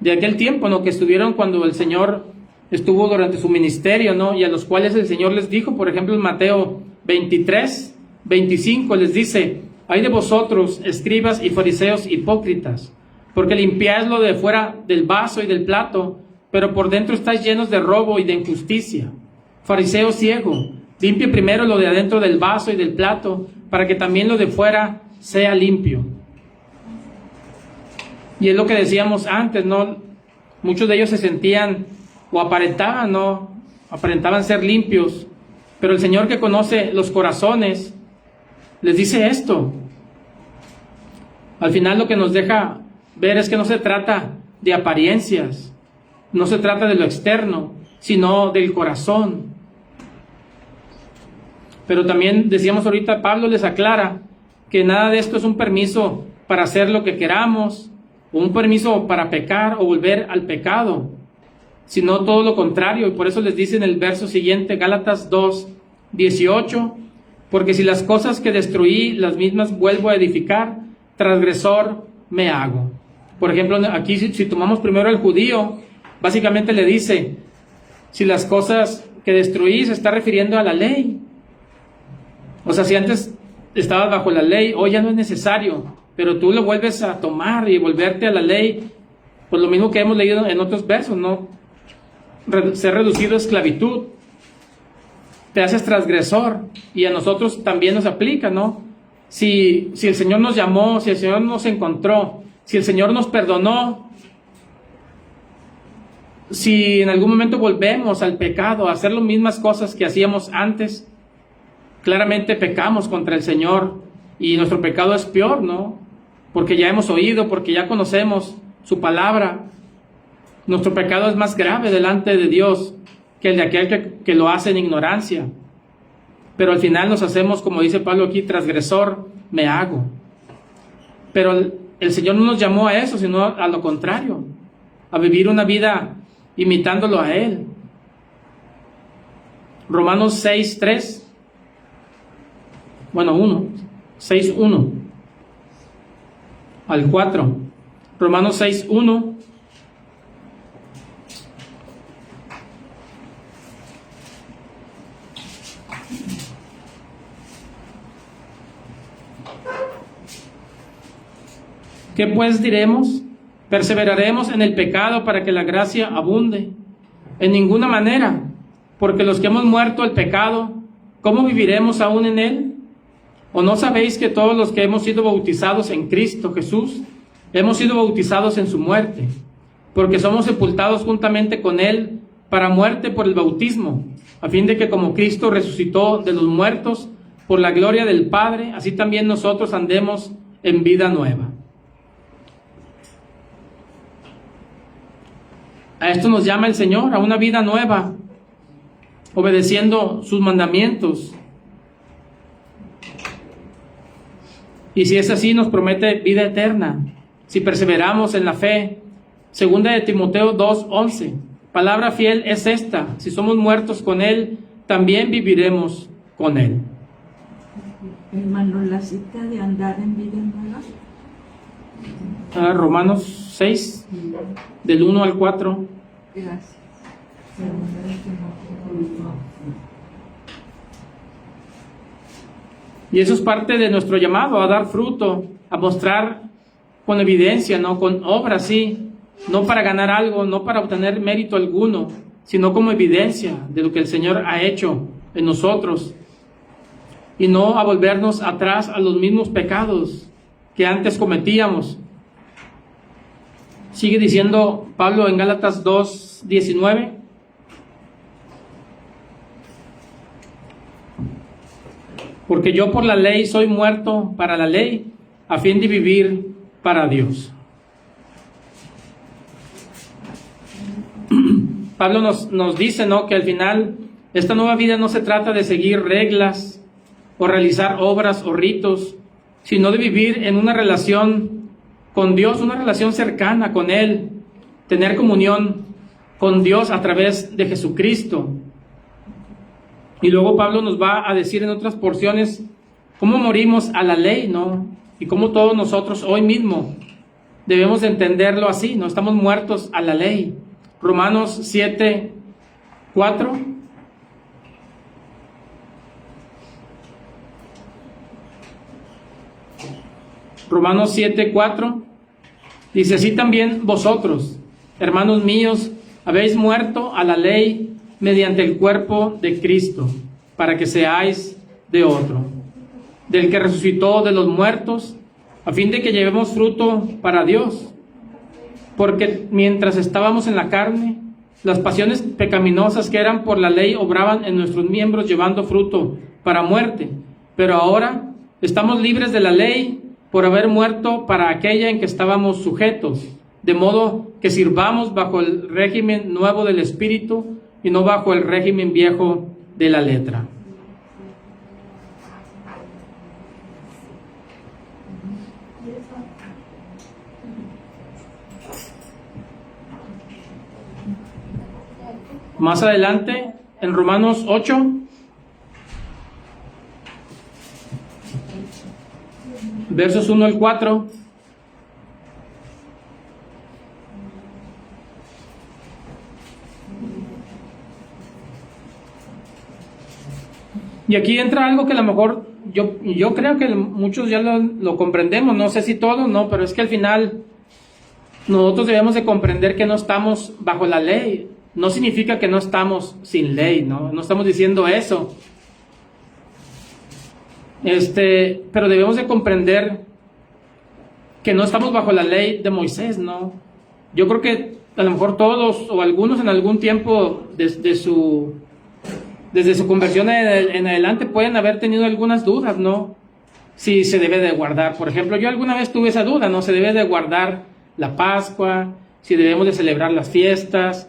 de aquel tiempo, ¿no?, que estuvieron cuando el Señor estuvo durante su ministerio, ¿no?, y a los cuales el Señor les dijo, por ejemplo en Mateo 23, 25 les dice: hay de vosotros, escribas y fariseos hipócritas, porque limpiáis lo de fuera del vaso y del plato, pero por dentro estáis llenos de robo y de injusticia. Fariseo ciego, limpie primero lo de adentro del vaso y del plato, para que también lo de fuera sea limpio. Y es lo que decíamos antes, ¿no? Muchos de ellos se sentían o aparentaban, ¿no?, aparentaban ser limpios, pero el Señor, que conoce los corazones, les dice esto. Al final lo que nos deja ver es que no se trata de apariencias, no se trata de lo externo, sino del corazón. Pero también decíamos ahorita, Pablo les aclara que nada de esto es un permiso para hacer lo que queramos, o un permiso para pecar o volver al pecado, sino todo lo contrario. Y por eso les dice en el verso siguiente, Gálatas 2, 18, porque si las cosas que destruí, las mismas vuelvo a edificar, transgresor me hago. Por ejemplo, aquí si tomamos primero al judío, básicamente le dice, si las cosas que destruí, se está refiriendo a la ley. O sea, si antes estabas bajo la ley, hoy ya no es necesario, pero tú lo vuelves a tomar y volverte a la ley, pues lo mismo que hemos leído en otros versos, ¿no? Ser reducido a esclavitud, te haces transgresor, y a nosotros también nos aplica, ¿no? si el Señor nos llamó, si el Señor nos encontró, si el Señor nos perdonó, si en algún momento volvemos al pecado, a hacer las mismas cosas que hacíamos antes, claramente pecamos contra el Señor y nuestro pecado es peor, ¿no? Porque ya hemos oído, porque ya conocemos su palabra. Nuestro pecado es más grave delante de Dios que el de aquel que lo hace en ignorancia. Pero al final nos hacemos, como dice Pablo aquí, transgresor me hago. Pero el Señor no nos llamó a eso, sino a lo contrario, a vivir una vida imitándolo a Él. Romanos 6:3, bueno, 6:1 al 4. Romanos 6:1. ¿Qué pues diremos? ¿Perseveraremos en el pecado para que la gracia abunde? En ninguna manera, porque los que hemos muerto al pecado, ¿cómo viviremos aún en él? ¿O no sabéis que todos los que hemos sido bautizados en Cristo Jesús, hemos sido bautizados en su muerte? Porque somos sepultados juntamente con él para muerte por el bautismo, a fin de que como Cristo resucitó de los muertos por la gloria del Padre, así también nosotros andemos en vida nueva. A esto nos llama el Señor, a una vida nueva, obedeciendo sus mandamientos. Y si es así, nos promete vida eterna, si perseveramos en la fe. Segunda de Timoteo 2:11. Palabra fiel es esta: si somos muertos con Él, también viviremos con Él. Hermano, la cita de andar en vida nueva. Romanos 6, del 1 al 4. Gracias. Y eso es parte de nuestro llamado, a dar fruto, a mostrar con evidencia, no con obras, sí, no para ganar algo, no para obtener mérito alguno, sino como evidencia de lo que el Señor ha hecho en nosotros, y no a volvernos atrás a los mismos pecados que antes cometíamos. Sigue diciendo Pablo en Gálatas 2:19. Porque yo por la ley soy muerto para la ley, a fin de vivir para Dios. Pablo nos dice, ¿no?, que al final esta nueva vida no se trata de seguir reglas o realizar obras o ritos, sino de vivir en una relación con Dios, una relación cercana con Él, tener comunión con Dios a través de Jesucristo. Y luego Pablo nos va a decir en otras porciones cómo morimos a la ley, ¿no? Y cómo todos nosotros hoy mismo debemos de entenderlo así, ¿no? Estamos muertos a la ley. Romanos 7:4. Romanos 7:4 dice: así también vosotros, hermanos míos, habéis muerto a la ley mediante el cuerpo de Cristo, para que seáis de otro, del que resucitó de los muertos, a fin de que llevemos fruto para Dios. Porque mientras estábamos en la carne, las pasiones pecaminosas que eran por la ley obraban en nuestros miembros, llevando fruto para muerte. Pero ahora estamos libres de la ley por haber muerto para aquella en que estábamos sujetos, de modo que sirvamos bajo el régimen nuevo del Espíritu y no bajo el régimen viejo de la letra. Más adelante, en Romanos 8, versos 1 al 4, y aquí entra algo que a lo mejor yo creo que muchos ya lo comprendemos, no sé si todos, no, pero es que al final nosotros debemos de comprender que no estamos bajo la ley. No significa que no estamos sin ley, no estamos diciendo eso. Pero debemos de comprender que no estamos bajo la ley de Moisés, ¿no? Yo creo que a lo mejor todos o algunos en algún tiempo desde su conversión en adelante pueden haber tenido algunas dudas, ¿no? Si se debe de guardar, por ejemplo, yo alguna vez tuve esa duda, ¿no? Se debe de guardar la Pascua, si debemos de celebrar las fiestas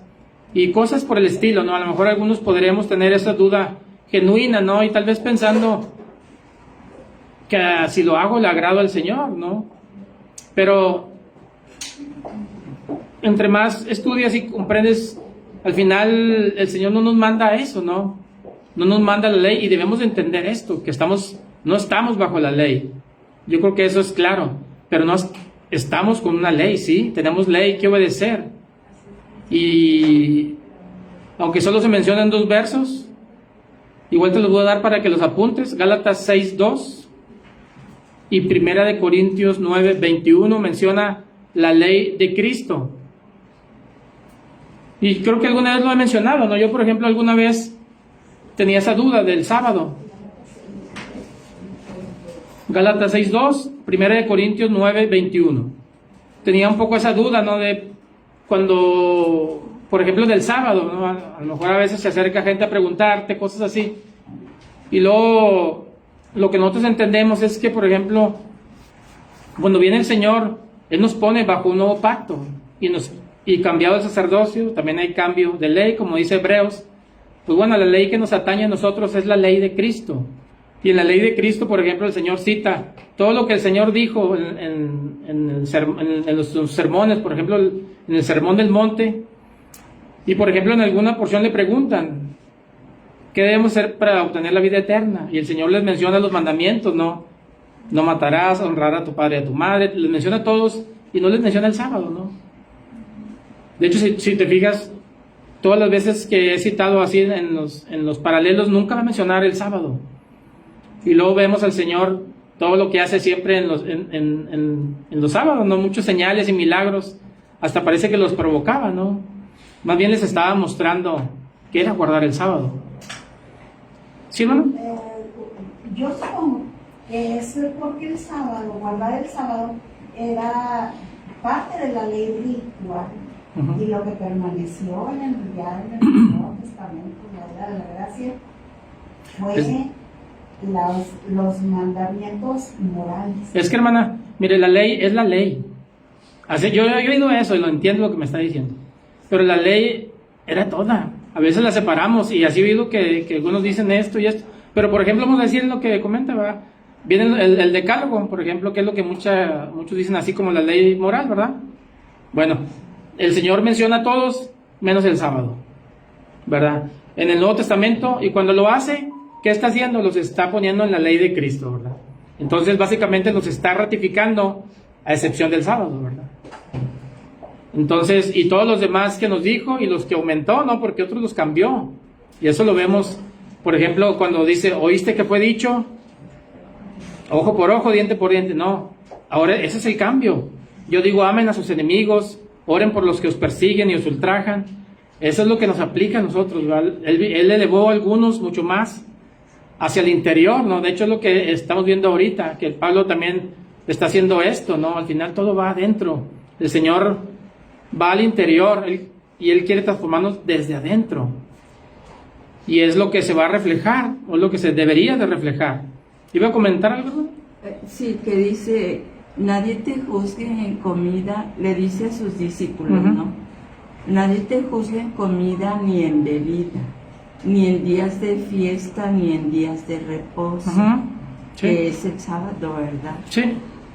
y cosas por el estilo, ¿no? A lo mejor algunos podríamos tener esa duda genuina, ¿no? Y tal vez pensando que si lo hago le agrado al Señor, ¿no? Pero entre más estudias y comprendes, al final el Señor no nos manda eso, ¿no? No nos manda la ley y debemos de entender esto, que no estamos bajo la ley. Yo creo que eso es claro, pero no estamos con una ley, ¿sí? Tenemos ley que obedecer. Y aunque solo se mencionan 2 versos, igual te los voy a dar para que los apuntes. Gálatas 6:2 y 1 Corintios 9:21 menciona la ley de Cristo. Y creo que alguna vez lo he mencionado, ¿no? Yo, por ejemplo, alguna vez tenía esa duda del sábado. Gálatas 6:2, 1 Corintios 9:21. Tenía un poco esa duda, ¿no? De cuando, por ejemplo, del sábado, ¿no? A lo mejor a veces se acerca gente a preguntarte cosas así. Y luego, lo que nosotros entendemos es que, por ejemplo, cuando viene el Señor, Él nos pone bajo un nuevo pacto. Y cambiado el sacerdocio, también hay cambio de ley, como dice Hebreos. Pues bueno, la ley que nos atañe a nosotros es la ley de Cristo. Y en la ley de Cristo, por ejemplo, el Señor cita todo lo que el Señor dijo en los sermones, por ejemplo, en el Sermón del Monte. Y por ejemplo, en alguna porción le preguntan, ¿qué debemos hacer para obtener la vida eterna? Y el Señor les menciona los mandamientos, ¿no? No matarás, honrar a tu padre y a tu madre, les menciona a todos y no les menciona el sábado, ¿no? De hecho, si te fijas, todas las veces que he citado así en los paralelos, nunca va a mencionar el sábado. Y luego vemos al Señor, todo lo que hace siempre en los sábados, ¿no? Muchos señales y milagros, hasta parece que los provocaba, ¿no? Más bien les estaba mostrando que era guardar el sábado. ¿Sí, hermano? Yo supongo que es porque el sábado, guardar el sábado, era parte de la ley ritual. Y lo que permaneció en el Nuevo Testamento, la era de la gracia, fue los mandamientos morales. Es que, hermana, mire, la ley es la ley. Así, yo he oído eso y lo entiendo lo que me está diciendo. Pero la ley era toda. A veces la separamos y así he oído que algunos dicen esto y esto. Pero, por ejemplo, vamos a decir lo que comenta, ¿verdad? Viene el decálogo, por ejemplo, que es lo que muchos dicen así como la ley moral, ¿verdad? Bueno, el Señor menciona a todos menos el sábado, ¿verdad? En el Nuevo Testamento, y cuando lo hace, ¿qué está haciendo? Los está poniendo en la ley de Cristo, ¿verdad? Entonces, básicamente los está ratificando a excepción del sábado, ¿verdad? Entonces, y todos los demás que nos dijo y los que aumentó, ¿no? Porque otros los cambió. Y eso lo vemos, por ejemplo, cuando dice, ¿oíste que fue dicho? Ojo por ojo, diente por diente. No, ahora ese es el cambio. Yo digo, amen a sus enemigos, oren por los que os persiguen y os ultrajan. Eso es lo que nos aplica a nosotros, ¿verdad? Él elevó a algunos mucho más hacia el interior, ¿no? De hecho es lo que estamos viendo ahorita, que Pablo también está haciendo esto, ¿no? Al final todo va adentro. El Señor va al interior y Él quiere transformarnos desde adentro. Y es lo que se va a reflejar, o lo que se debería de reflejar. ¿Iba a comentar algo? Sí, que dice, nadie te juzgue en comida, le dice a sus discípulos, ¿no? Nadie te juzgue en comida ni en bebida, ni en días de fiesta, ni en días de reposo, Sí. que es el sábado, ¿verdad? Sí.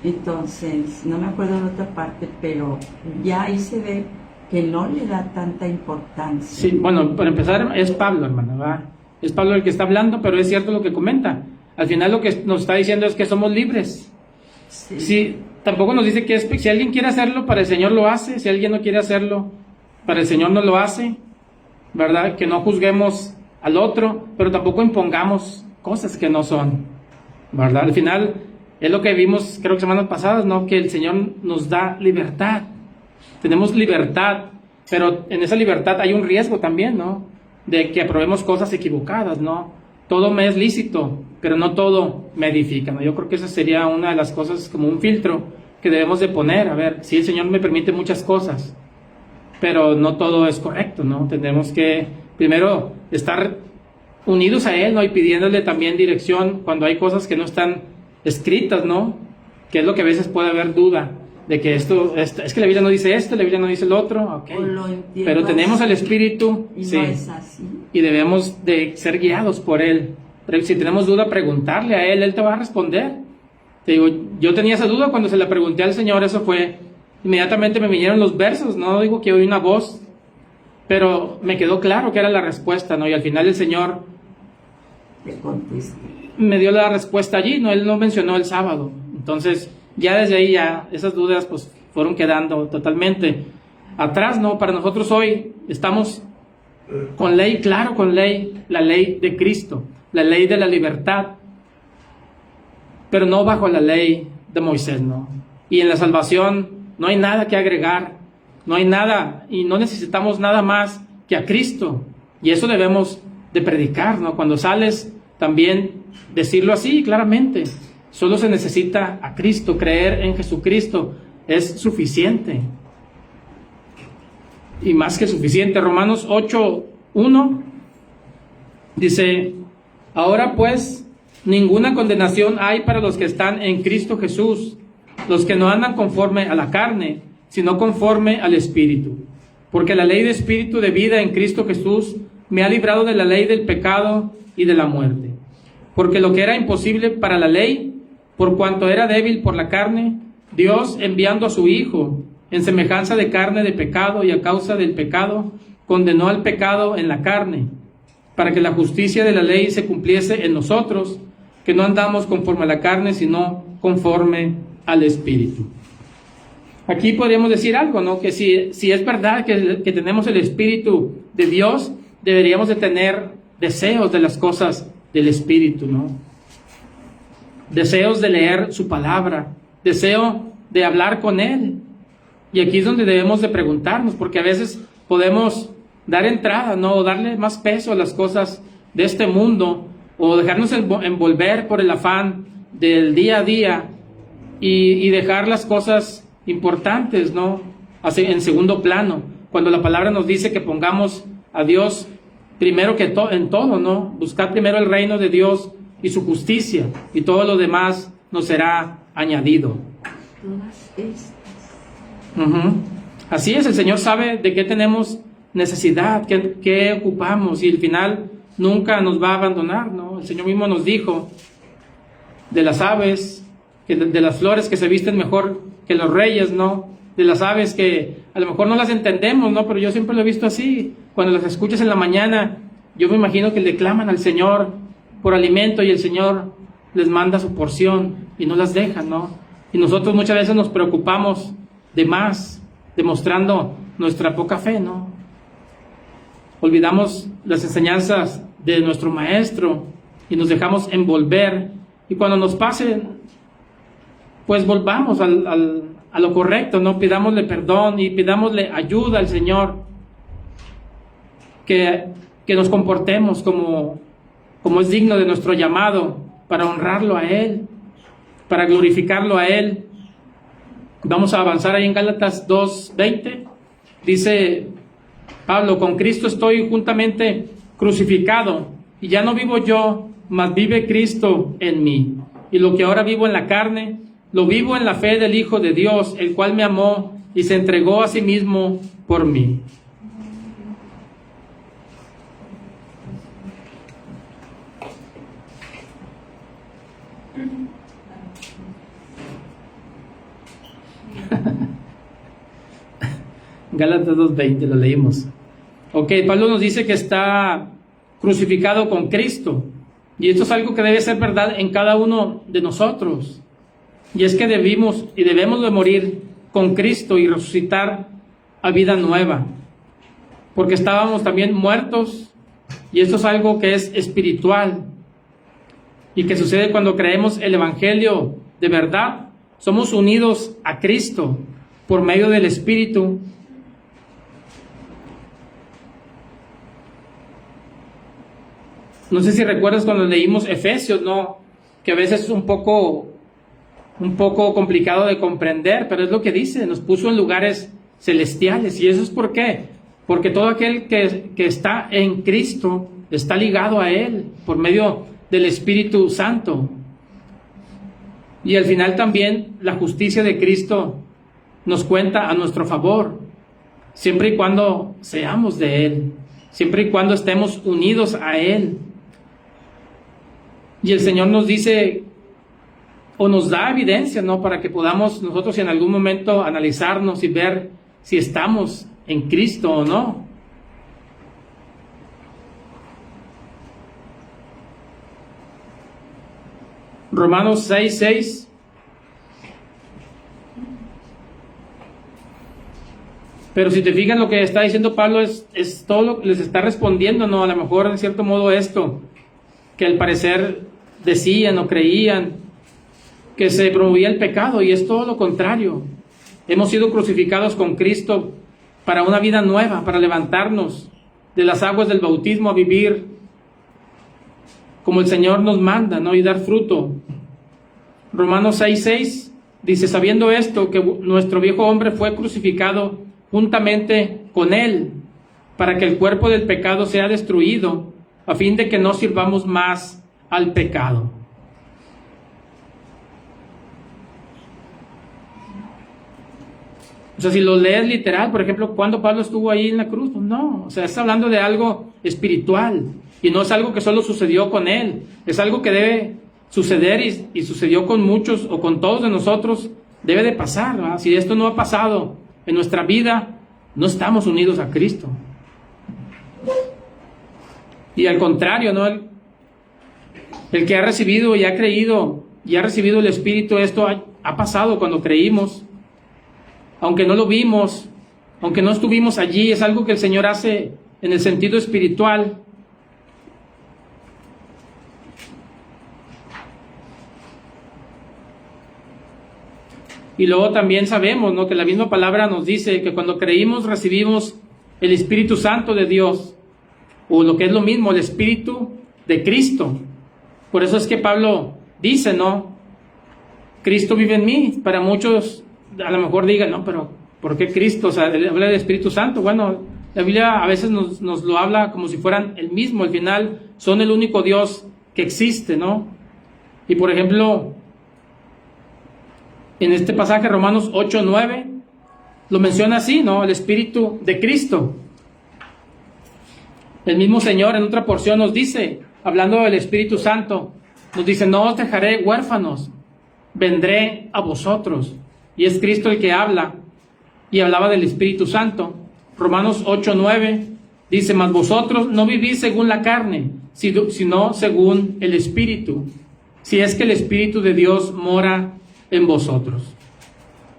Entonces, no me acuerdo de la otra parte, pero ya ahí se ve que no le da tanta importancia. Sí, bueno, para empezar es Pablo, hermano, ¿verdad? Es Pablo el que está hablando, pero es cierto lo que comenta. Al final lo que nos está diciendo es que somos libres. Sí. Sí, tampoco nos dice que si alguien quiere hacerlo, para el Señor lo hace. Si alguien no quiere hacerlo, para el Señor no lo hace, ¿verdad? Que no juzguemos al otro, pero tampoco impongamos cosas que no son, ¿verdad? Al final es lo que vimos, creo que semanas pasadas, ¿no? Que el Señor nos da libertad. Tenemos libertad, pero en esa libertad hay un riesgo también, ¿no? De que aprobemos cosas equivocadas, ¿no? todo me es lícito, pero no todo me edifica, ¿no? Yo creo que esa sería una de las cosas, como un filtro que debemos de poner. A ver, si el Señor me permite muchas cosas, pero no todo es correcto, ¿no? Tenemos que primero estar unidos a Él, ¿no? Y pidiéndole también dirección cuando hay cosas que no están escritas, ¿no? Que es lo que a veces puede haber duda de que es que la Biblia no dice esto, la Biblia no dice el otro, okay. Pero tenemos al Espíritu, y sí, no es así. Y debemos de ser guiados por Él. Pero si tenemos duda, preguntarle a Él, Él te va a responder. Te digo, yo tenía esa duda cuando se la pregunté al Señor, eso fue, inmediatamente me vinieron los versos, no digo que oí una voz, pero me quedó claro que era la respuesta, ¿no? Y al final el Señor Te contesté. me dio la respuesta allí, ¿no? Él no mencionó el sábado. Entonces, ya desde ahí, ya esas dudas pues fueron quedando totalmente atrás, ¿no? Para nosotros hoy estamos con ley, claro, con ley, la ley de Cristo, la ley de la libertad, pero no bajo la ley de Moisés, ¿no? Y en la salvación no hay nada que agregar, no hay nada, y no necesitamos nada más que a Cristo, y eso debemos de predicar, ¿no? Cuando sales, también decirlo así claramente, solo se necesita a Cristo, creer en Jesucristo es suficiente, y más que suficiente. Romanos 8:1 dice, ahora pues ninguna condenación hay para los que están en Cristo Jesús, los que no andan conforme a la carne, sino conforme al Espíritu. Porque la ley de Espíritu de vida en Cristo Jesús me ha librado de la ley del pecado y de la muerte. Porque lo que era imposible para la ley, por cuanto era débil por la carne, Dios, enviando a su Hijo, en semejanza de carne de pecado y a causa del pecado, condenó al pecado en la carne, para que la justicia de la ley se cumpliese en nosotros, que no andamos conforme a la carne, sino conforme al Espíritu. Aquí podríamos decir algo, ¿no? Que si es verdad que tenemos el Espíritu de Dios, deberíamos de tener deseos de las cosas del Espíritu, ¿no? Deseos de leer su palabra, deseo de hablar con Él. Y aquí es donde debemos de preguntarnos, porque a veces podemos dar entrada, ¿no? O darle más peso a las cosas de este mundo, o dejarnos envolver por el afán del día a día y dejar las cosas importantes, ¿no? Así, en segundo plano, cuando la palabra nos dice que pongamos a Dios primero que en todo, ¿no? Buscar primero el reino de Dios y su justicia, y todo lo demás nos será añadido. Todas estas. Así es, el Señor sabe de qué tenemos necesidad, qué ocupamos, y al final nunca nos va a abandonar, ¿no? El Señor mismo nos dijo de las aves, de las flores que se visten mejor que los reyes, ¿no? De las aves que a lo mejor no las entendemos, ¿no? Pero yo siempre lo he visto así. Cuando las escuchas en la mañana, yo me imagino que le claman al Señor por alimento, y el Señor les manda su porción y no las deja, ¿no? Y nosotros muchas veces nos preocupamos de más, demostrando nuestra poca fe, ¿no? Olvidamos las enseñanzas de nuestro Maestro y nos dejamos envolver, y cuando nos pase, pues volvamos a lo correcto, ¿no? Pidámosle perdón y pidámosle ayuda al Señor, que nos comportemos como es digno de nuestro llamado, para honrarlo a Él, para glorificarlo a Él. Vamos a avanzar ahí en Gálatas 2:20. Dice Pablo, con Cristo estoy juntamente crucificado, y ya no vivo yo, mas vive Cristo en mí. Y lo que ahora vivo en la carne, lo vivo en la fe del Hijo de Dios, el cual me amó y se entregó a sí mismo por mí. Gálatas 2:20, lo leímos. Ok, Pablo nos dice que está crucificado con Cristo, y esto es algo que debe ser verdad en cada uno de nosotros, y es que debemos de morir con Cristo y resucitar a vida nueva, porque estábamos también muertos, y esto es algo que es espiritual y que sucede cuando creemos el Evangelio de verdad. Somos unidos a Cristo por medio del Espíritu, No sé si recuerdas cuando leímos Efesios, ¿no? Que a veces es un poco complicado de comprender, pero es lo que dice, nos puso en lugares celestiales. ¿Y eso es por qué? Porque todo aquel que está en Cristo está ligado a Él por medio del Espíritu Santo. Y al final también la justicia de Cristo nos cuenta a nuestro favor, siempre y cuando seamos de Él, siempre y cuando estemos unidos a Él. Y el Señor nos dice, o nos da evidencia, ¿no? Para que podamos nosotros en algún momento analizarnos y ver si estamos en Cristo o no. Romanos 6:6. Pero si te fijas, lo que está diciendo Pablo es todo lo que les está respondiendo, ¿no? A lo mejor en cierto modo esto, que al parecer decían o creían que se promovía el pecado, y es todo lo contrario. Hemos sido crucificados con Cristo para una vida nueva, para levantarnos de las aguas del bautismo a vivir como el Señor nos manda, ¿no? Y dar fruto. Romanos 6:6 dice, sabiendo esto, que nuestro viejo hombre fue crucificado juntamente con Él, para que el cuerpo del pecado sea destruido, a fin de que no sirvamos más al pecado. O sea, si lo lees literal, por ejemplo, ¿cuándo Pablo estuvo ahí en la cruz? Pues no, o sea, está hablando de algo espiritual, y no es algo que solo sucedió con él, es algo que debe suceder y sucedió con muchos o con todos de nosotros, debe de pasar, ¿verdad? Si esto no ha pasado en nuestra vida, no estamos unidos a Cristo. Y al contrario, ¿no? El que ha recibido y ha creído y ha recibido el Espíritu, esto ha pasado cuando creímos. Aunque no lo vimos, aunque no estuvimos allí, es algo que el Señor hace en el sentido espiritual. Y luego también sabemos, ¿no?, que la misma palabra nos dice que cuando creímos recibimos el Espíritu Santo de Dios, o lo que es lo mismo, el Espíritu de Cristo. Por eso es que Pablo dice, ¿no?, Cristo vive en mí. Para muchos a lo mejor digan, no, pero ¿por qué Cristo? O sea, habla del Espíritu Santo. Bueno, la Biblia a veces nos lo habla como si fueran el mismo. Al final son el único Dios que existe, ¿no? Y por ejemplo, en este pasaje, Romanos 8:9, lo menciona así, ¿no? El Espíritu de Cristo. El mismo Señor en otra porción nos dice, hablando del Espíritu Santo, nos dice, no os dejaré huérfanos, vendré a vosotros. Y es Cristo el que habla, y hablaba del Espíritu Santo. Romanos 8:9 dice, mas vosotros no vivís según la carne, sino según el Espíritu, si es que el Espíritu de Dios mora en vosotros.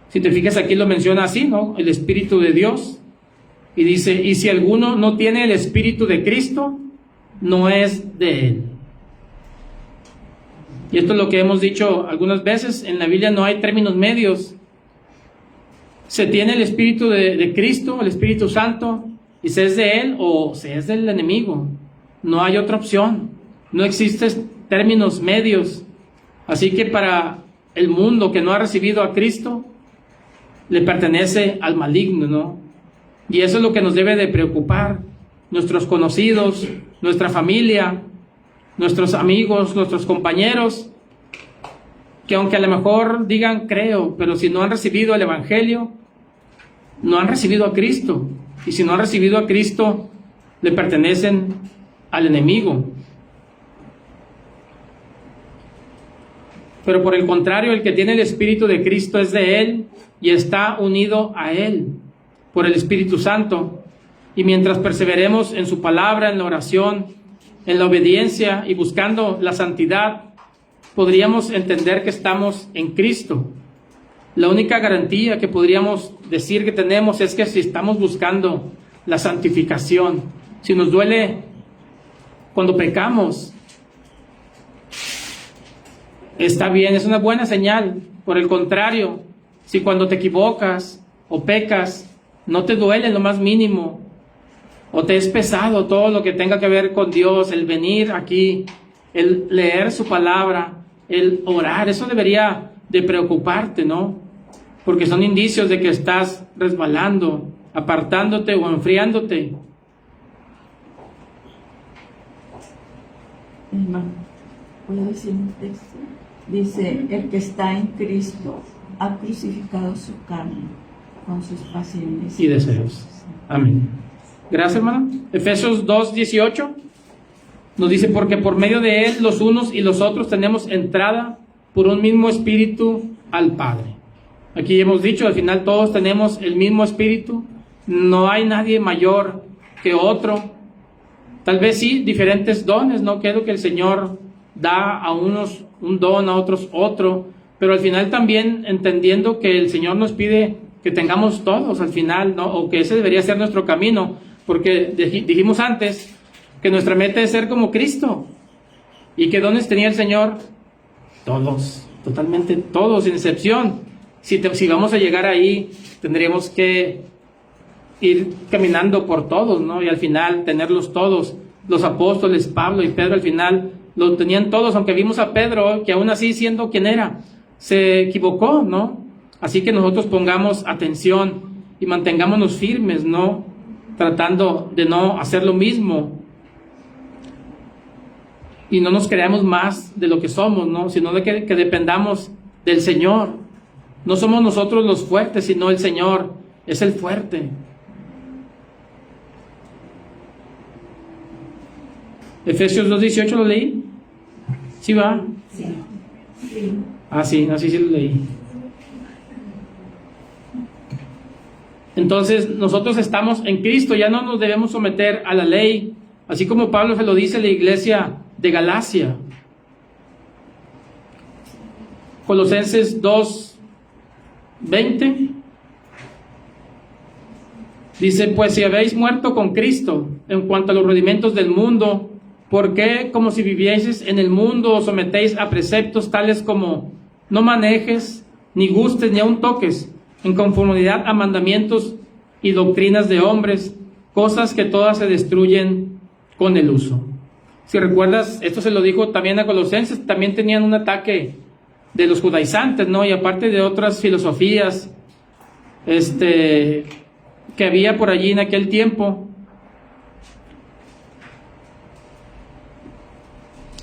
Si te fijas, aquí lo menciona así, ¿no? El Espíritu de Dios. Y dice, y si alguno no tiene el Espíritu de Cristo, no es de Él. Y esto es lo que hemos dicho algunas veces, en la Biblia no hay términos medios. Se tiene el Espíritu de Cristo, el Espíritu Santo, y se es de Él o se es del enemigo. No hay otra opción. No existen términos medios. Así que para el mundo que no ha recibido a Cristo, le pertenece al maligno, ¿no? Y eso es lo que nos debe de preocupar. Nuestros conocidos, nuestra familia, nuestros amigos, nuestros compañeros, que aunque a lo mejor digan creo, pero si no han recibido el Evangelio, no han recibido a Cristo. Y si no han recibido a Cristo, le pertenecen al enemigo. Pero por el contrario, el que tiene el Espíritu de Cristo es de Él y está unido a Él por el Espíritu Santo. Y mientras perseveremos en su palabra, en la oración, en la obediencia y buscando la santidad, podríamos entender que estamos en Cristo. La única garantía que podríamos decir que tenemos es que si estamos buscando la santificación, si nos duele cuando pecamos, está bien, es una buena señal. Por el contrario, si cuando te equivocas o pecas, no te duele en lo más mínimo, o te es pesado todo lo que tenga que ver con Dios, el venir aquí, el leer su palabra, el orar, eso debería de preocuparte, ¿no? Porque son indicios de que estás resbalando, apartándote o enfriándote. Hermano, ¿puedo decir un texto? Dice, el que está en Cristo ha crucificado su carne con sus pasiones Y deseos. Amén. Gracias, hermano. Efesios 2:18 nos dice, porque por medio de Él los unos y los otros tenemos entrada por un mismo espíritu al Padre. Aquí hemos dicho, al final todos tenemos el mismo espíritu, no hay nadie mayor que otro. Tal vez sí, diferentes dones, ¿no? Que es lo que el Señor da a unos un don, a otros otro, pero al final también entendiendo que el Señor nos pide que tengamos todos al final, ¿no? O que ese debería ser nuestro camino, porque dijimos antes que nuestra meta es ser como Cristo. ¿Y qué dones tenía el Señor? Todos, totalmente todos, sin excepción. Si vamos a llegar ahí, tendríamos que ir caminando por todos, ¿no? Y al final tenerlos todos. Los apóstoles, Pablo y Pedro, al final lo tenían todos, aunque vimos a Pedro, que aún así siendo quien era, se equivocó, ¿no? Así que nosotros pongamos atención y mantengámonos firmes, ¿no? Tratando de no hacer lo mismo. Y no nos creamos más de lo que somos, ¿no? Sino de que dependamos del Señor. No somos nosotros los fuertes, sino el Señor es el fuerte. Efesios 2:18 lo leí. ¿Sí va? Sí. Sí. Ah, sí, así sí lo leí. Entonces, nosotros estamos en Cristo, ya no nos debemos someter a la ley, así como Pablo se lo dice a la iglesia de Galacia. Colosenses 2:20 dice, pues si habéis muerto con Cristo en cuanto a los rudimentos del mundo, ¿por qué, como si vivieseis en el mundo, os sometéis a preceptos tales como no manejes, ni gustes, ni aun toques, en conformidad a mandamientos y doctrinas de hombres, cosas que todas se destruyen con el uso? Si recuerdas, esto se lo dijo también a Colosenses, también tenían un ataque de los judaizantes, ¿no? Y aparte de otras filosofías que había por allí en aquel tiempo.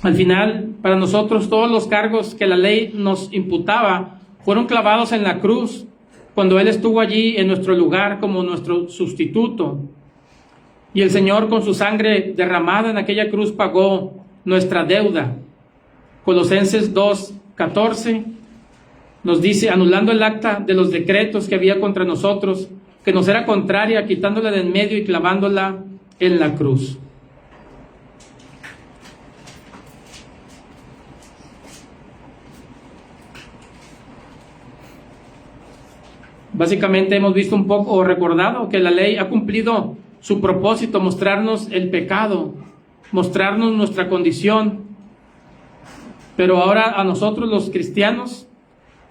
Al final, para nosotros, todos los cargos que la ley nos imputaba fueron clavados en la cruz, cuando Él estuvo allí en nuestro lugar como nuestro sustituto. Y el Señor, con su sangre derramada en aquella cruz, pagó nuestra deuda. Colosenses 2:14 nos dice, anulando el acta de los decretos que había contra nosotros, que nos era contraria, quitándola de en medio y clavándola en la cruz. Básicamente hemos visto un poco o recordado que la ley ha cumplido su propósito, mostrarnos el pecado, mostrarnos nuestra condición. Pero ahora a nosotros los cristianos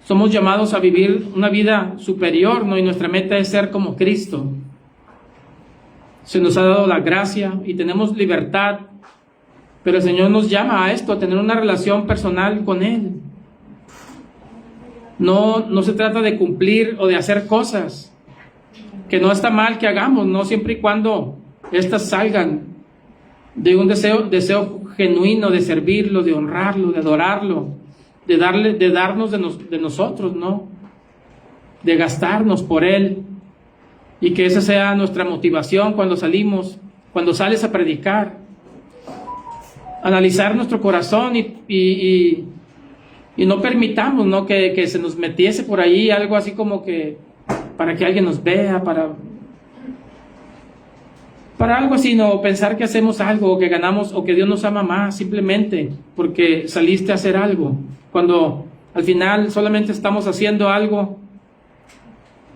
somos llamados a vivir una vida superior, ¿no? Y nuestra meta es ser como Cristo. Se nos ha dado la gracia y tenemos libertad, pero el Señor nos llama a esto, a tener una relación personal con Él. No se trata de cumplir o de hacer cosas que no está mal que hagamos, no, siempre y cuando estas salgan de un deseo genuino de servirlo, de honrarlo, de adorarlo, de darnos de nosotros, ¿no? De gastarnos por Él, y que esa sea nuestra motivación cuando salimos, cuando sales a predicar. Analizar nuestro corazón y no permitamos, ¿no? que se nos metiese por ahí algo así como que para que alguien nos vea, para algo así, no pensar que hacemos algo, o que ganamos, o que Dios nos ama más, simplemente porque saliste a hacer algo, cuando al final solamente estamos haciendo algo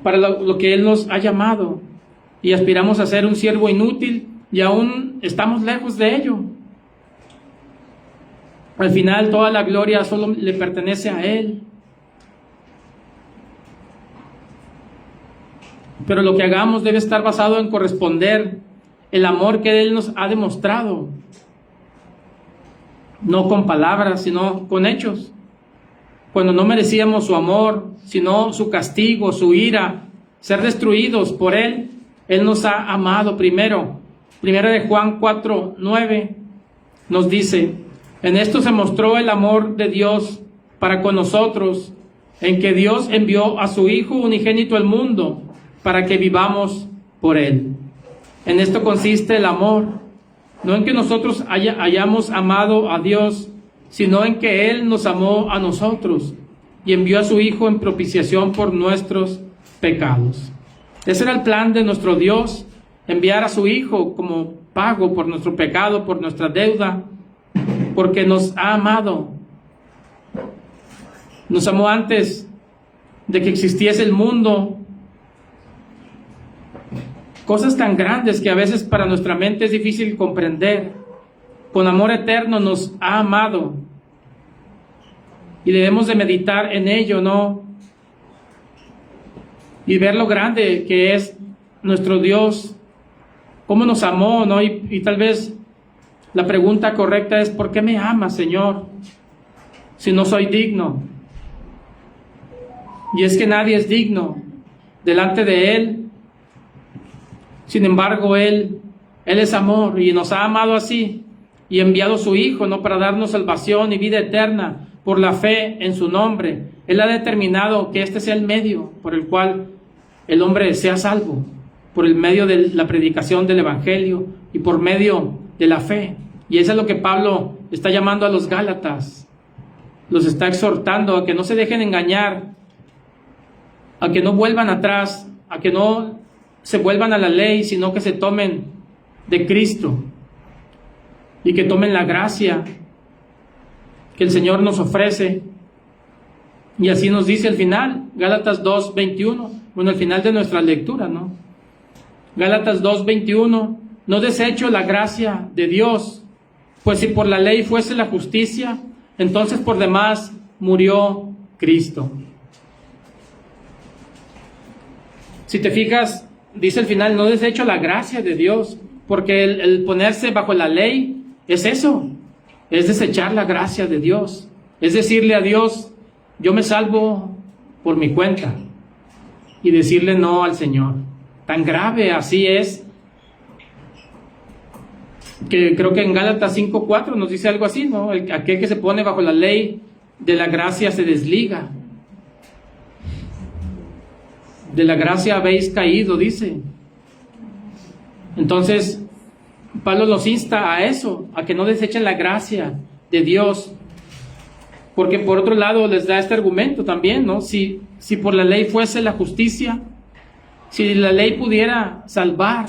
para lo que Él nos ha llamado, y aspiramos a ser un siervo inútil, y aún estamos lejos de ello. Al final toda la gloria solo le pertenece a Él. Pero lo que hagamos debe estar basado en corresponder el amor que Él nos ha demostrado, no con palabras, sino con hechos. Cuando no merecíamos su amor, sino su castigo, su ira, ser destruidos por Él, Él nos ha amado primero. Primera de Juan 4:9 nos dice: en esto se mostró el amor de Dios para con nosotros, en que Dios envió a su Hijo unigénito al mundo para que vivamos por Él. En esto consiste el amor, no en que nosotros hayamos amado a Dios, sino en que Él nos amó a nosotros y envió a su Hijo en propiciación por nuestros pecados. Ese era el plan de nuestro Dios, enviar a su Hijo como pago por nuestro pecado, por nuestra deuda, porque nos ha amado. Nos amó antes de que existiese el mundo. Cosas tan grandes que a veces para nuestra mente es difícil comprender. Con amor eterno nos ha amado. Y debemos de meditar en ello, ¿no? Y ver lo grande que es nuestro Dios, cómo nos amó, ¿no? Y tal vez la pregunta correcta es: ¿por qué me amas, Señor, si no soy digno? Y es que nadie es digno delante de Él. Sin embargo, Él es amor y nos ha amado así y enviado a su Hijo, ¿no? Para darnos salvación y vida eterna por la fe en su nombre. Él ha determinado que este sea el medio por el cual el hombre sea salvo, por el medio de la predicación del Evangelio y por medio de la fe. Y eso es lo que Pablo está llamando a los Gálatas. Los está exhortando a que no se dejen engañar, a que no vuelvan atrás, a que no se vuelvan a la ley, sino que se tomen de Cristo y que tomen la gracia que el Señor nos ofrece. Y así nos dice al final, Gálatas 2:21, bueno, al final de nuestra lectura, ¿no? Gálatas 2:21, no desecho la gracia de Dios, pues si por la ley fuese la justicia, entonces por demás murió Cristo. Si te fijas, dice al final, no desecho la gracia de Dios, porque el ponerse bajo la ley es eso, es desechar la gracia de Dios, es decirle a Dios: yo me salvo por mi cuenta, y decirle no al Señor. Tan grave así es, que creo que en Gálatas 5:4 nos dice algo así, ¿no? Aquel que se pone bajo la ley de la gracia se desliga. De la gracia habéis caído, dice. Entonces, Pablo los insta a eso, a que no desechen la gracia de Dios. Porque por otro lado les da este argumento también, ¿no? Si por la ley fuese la justicia, si la ley pudiera salvar,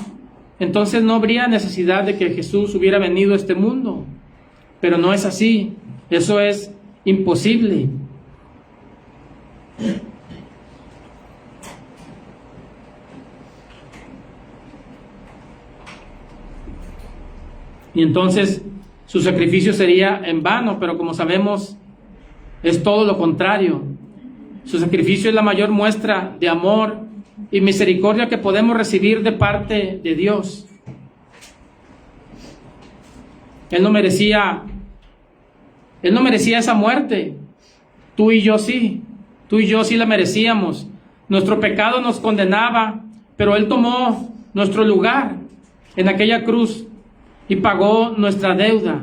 entonces no habría necesidad de que Jesús hubiera venido a este mundo. Pero no es así, eso es imposible. Y entonces su sacrificio sería en vano, pero como sabemos, es todo lo contrario. Su sacrificio es la mayor muestra de amor y misericordia que podemos recibir de parte de Dios. Él no merecía esa muerte. Tú y yo sí la merecíamos. Nuestro pecado nos condenaba, pero Él tomó nuestro lugar en aquella cruz y pagó nuestra deuda.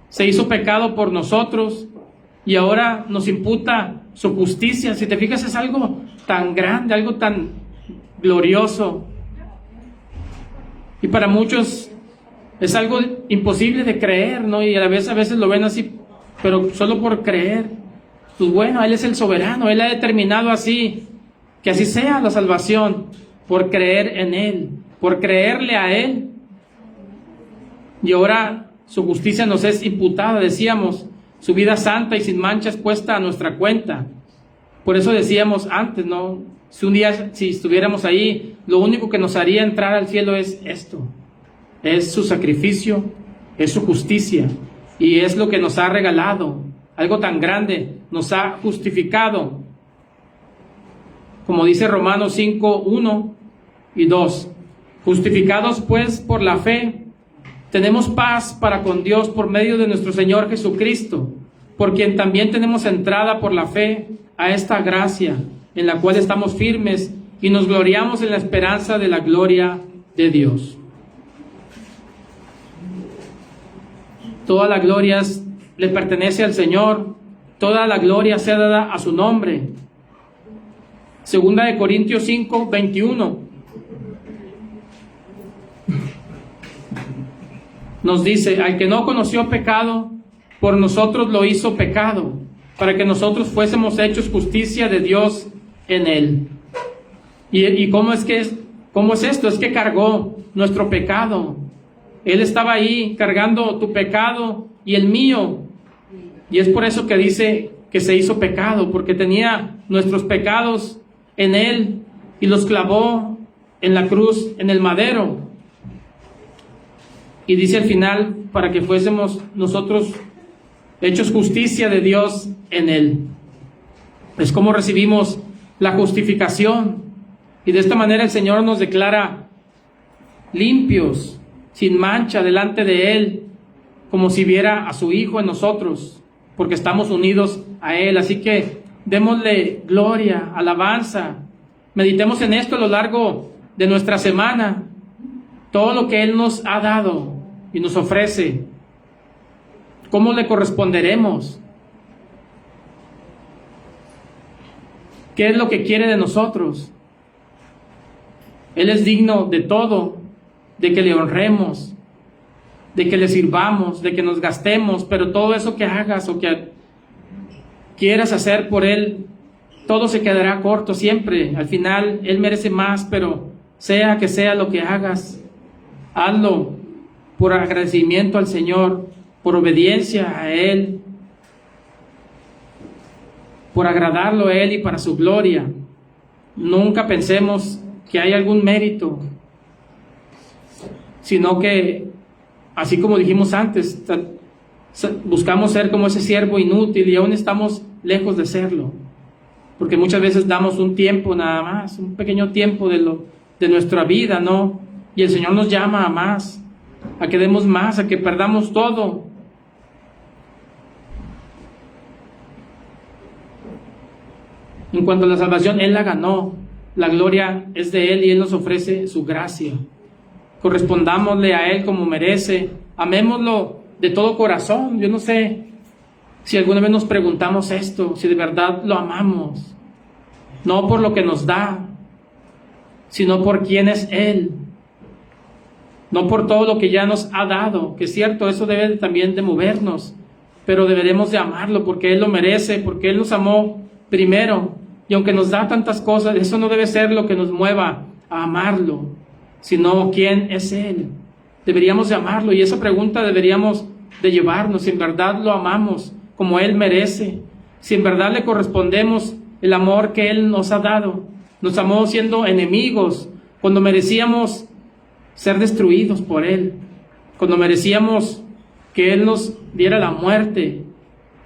Se hizo pecado por nosotros y ahora nos imputa su justicia. Si te fijas, es algo tan grande, algo tan glorioso. Y para muchos es algo imposible de creer, ¿no? Y a veces lo ven así, pero solo por creer. Pues bueno, Él es el soberano, Él ha determinado así, que así sea la salvación, por creer en Él, por creerle a Él. Y ahora su justicia nos es imputada, decíamos, su vida santa y sin manchas puesta a nuestra cuenta. Por eso decíamos antes, ¿no? Si estuviéramos ahí, lo único que nos haría entrar al cielo es esto, es su sacrificio, es su justicia, y es lo que nos ha regalado, algo tan grande, nos ha justificado. Como dice Romanos 5:1 y 2, Justificados pues por la fe, tenemos paz para con Dios por medio de nuestro Señor Jesucristo, por quien también tenemos entrada por la fe a esta gracia, en la cual estamos firmes y nos gloriamos en la esperanza de la gloria de Dios. Toda la gloria le pertenece al Señor, toda la gloria sea dada a su nombre. Segunda de Corintios 5, 21. Nos dice: al que no conoció pecado, por nosotros lo hizo pecado, para que nosotros fuésemos hechos justicia de Dios en él. ¿Y cómo es esto? Es que cargó nuestro pecado. Él estaba ahí cargando tu pecado y el mío. Y es por eso que dice que se hizo pecado, porque tenía nuestros pecados en él y los clavó en la cruz, en el madero. Y dice al final, para que fuésemos nosotros hechos justicia de Dios en él. Es como recibimos la justificación. Y de esta manera el Señor nos declara limpios, sin mancha delante de él, como si viera a su Hijo en nosotros, porque estamos unidos a él. Así que démosle gloria, alabanza. Meditemos en esto a lo largo de nuestra semana. Todo lo que él nos ha dado y nos ofrece, ¿cómo le corresponderemos? ¿Qué es lo que quiere de nosotros? Él es digno de todo, de que le honremos, de que le sirvamos, de que nos gastemos, pero todo eso que hagas o que quieras hacer por él, todo se quedará corto siempre. Al final él merece más, pero sea que sea lo que hagas, hazlo por agradecimiento al Señor, por obediencia a él, por agradarlo a él y para su gloria. Nunca pensemos que hay algún mérito, sino que, así como dijimos antes, buscamos ser como ese siervo inútil y aún estamos lejos de serlo, porque muchas veces damos un tiempo nada más, un pequeño tiempo de nuestra vida, ¿no? Y el Señor nos llama a más, a que demos más, a que perdamos todo. En cuanto a la salvación, Él la ganó, la gloria es de Él y Él nos ofrece su gracia. Correspondámosle a Él como merece, amémoslo de todo corazón. Yo no sé si alguna vez nos preguntamos esto, si de verdad lo amamos, no por lo que nos da, sino por quién es Él, no por todo lo que ya nos ha dado, que es cierto, eso debe también de movernos, pero deberemos de amarlo porque Él lo merece, porque Él nos amó primero, y aunque nos da tantas cosas, eso no debe ser lo que nos mueva a amarlo, sino quién es Él. Deberíamos de amarlo, y esa pregunta deberíamos de llevarnos, si en verdad lo amamos como Él merece, si en verdad le correspondemos el amor que Él nos ha dado. Nos amó siendo enemigos, cuando merecíamos ser destruidos por Él, cuando merecíamos que Él nos diera la muerte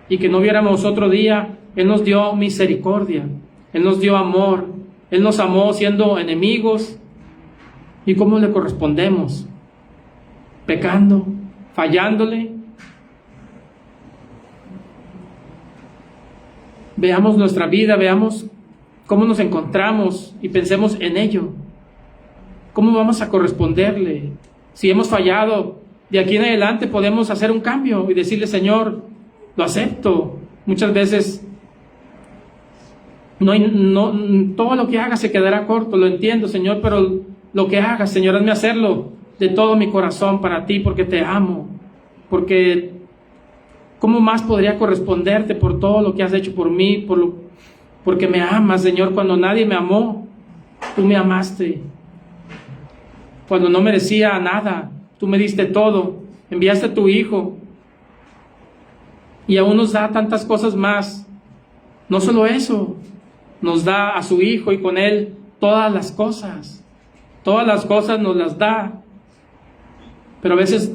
y que no viéramos otro día. Él nos dio misericordia, Él nos dio amor, Él nos amó siendo enemigos. ¿Y cómo le correspondemos? Pecando, fallándole. Veamos nuestra vida, veamos cómo nos encontramos y pensemos en ello. ¿Cómo vamos a corresponderle? Si hemos fallado, de aquí en adelante podemos hacer un cambio y decirle: Señor, lo acepto. Muchas veces no, todo lo que haga se quedará corto, lo entiendo, Señor, pero lo que hagas, Señor, hazme hacerlo de todo mi corazón para ti, porque te amo, porque ¿cómo más podría corresponderte por todo lo que has hecho por mí, porque me amas, Señor? Cuando nadie me amó, tú me amaste. Cuando no merecía nada, tú me diste todo, enviaste a tu Hijo, y aún nos da tantas cosas más. No solo eso, nos da a su Hijo y con Él todas las cosas nos las da, pero a veces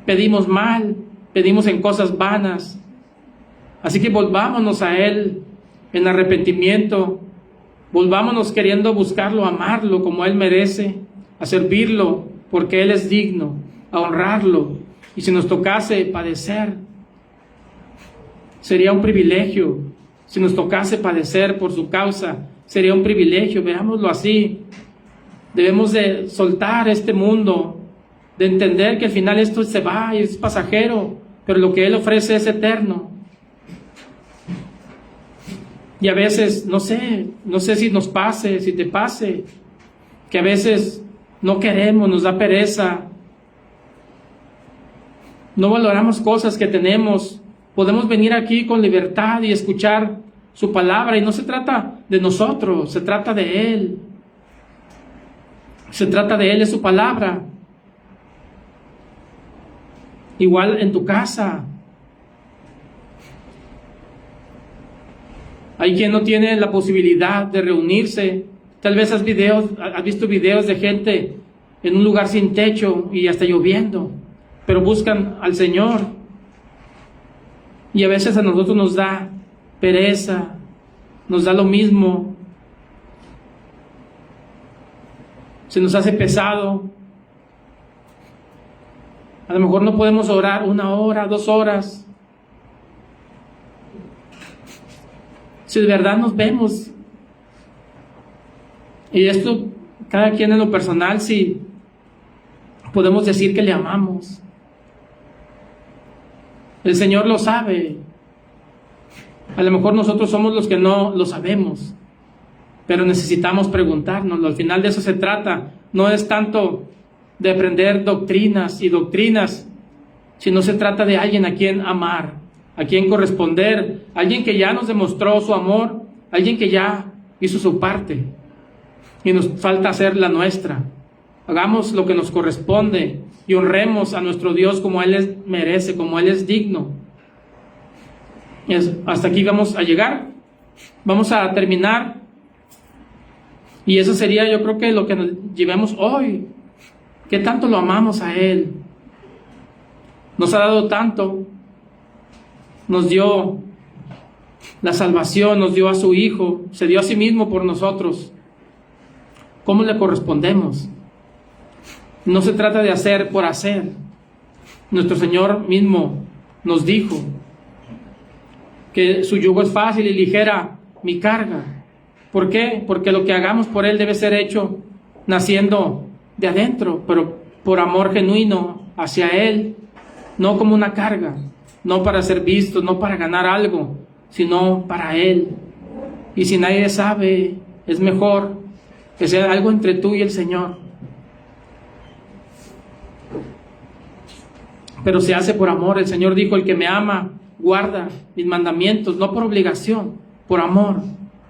pedimos mal, pedimos en cosas vanas. Así que volvámonos a Él en arrepentimiento, volvámonos queriendo buscarlo, amarlo como Él merece, a servirlo, porque Él es digno, a honrarlo. Y si nos tocase padecer, sería un privilegio. Si nos tocase padecer por su causa, sería un privilegio. Veámoslo así. Debemos de soltar este mundo, de entender que al final esto se va y es pasajero, pero lo que Él ofrece es eterno. Y a veces, no sé si nos pase, si te pase, que a veces no queremos, nos da pereza, no valoramos cosas que tenemos. Podemos venir aquí con libertad y escuchar su palabra, y no se trata de nosotros, se trata de Él. Se trata de Él, es su palabra. Igual en tu casa. Hay quien no tiene la posibilidad de reunirse. Tal vez has visto videos de gente en un lugar sin techo y hasta lloviendo, pero buscan al Señor. Y a veces a nosotros nos da pereza, nos da lo mismo, se nos hace pesado. A lo mejor no podemos orar 1 hora, 2 horas. Si de verdad nos vemos, y esto cada quien en lo personal, si podemos decir que le amamos, el Señor lo sabe. A lo mejor nosotros somos los que no lo sabemos, pero necesitamos preguntárnoslo. Al final de eso se trata. No es tanto de aprender doctrinas y doctrinas, sino se trata de alguien a quien amar, a quien corresponder, alguien que ya nos demostró su amor, alguien que ya hizo su parte y nos falta hacer la nuestra. Hagamos lo que nos corresponde y honremos a nuestro Dios como Él merece, como Él es digno. Hasta aquí vamos a llegar. Vamos a terminar. Y eso sería, yo creo, que lo que nos llevemos hoy. ¿Qué tanto lo amamos a Él? Nos ha dado tanto. Nos dio la salvación, nos dio a su Hijo, se dio a sí mismo por nosotros. ¿Cómo le correspondemos? No se trata de hacer por hacer. Nuestro Señor mismo nos dijo que su yugo es fácil y ligera mi carga. ¿Por qué? Porque lo que hagamos por Él debe ser hecho naciendo de adentro, pero por amor genuino hacia Él, no como una carga, no para ser visto, no para ganar algo, sino para Él. Y si nadie sabe, es mejor que sea algo entre tú y el Señor. Pero se hace por amor. El Señor dijo: el que me ama guarda mis mandamientos, no por obligación, por amor.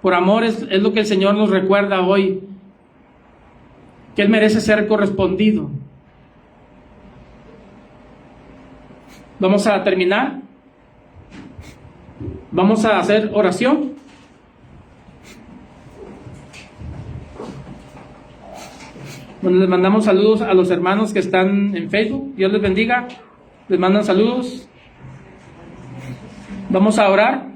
Por amor es lo que el Señor nos recuerda hoy, que Él merece ser correspondido. Vamos a terminar. Vamos a hacer oración. Bueno, les mandamos saludos a los hermanos que están en Facebook. Dios les bendiga. Les mandan saludos. Vamos a orar.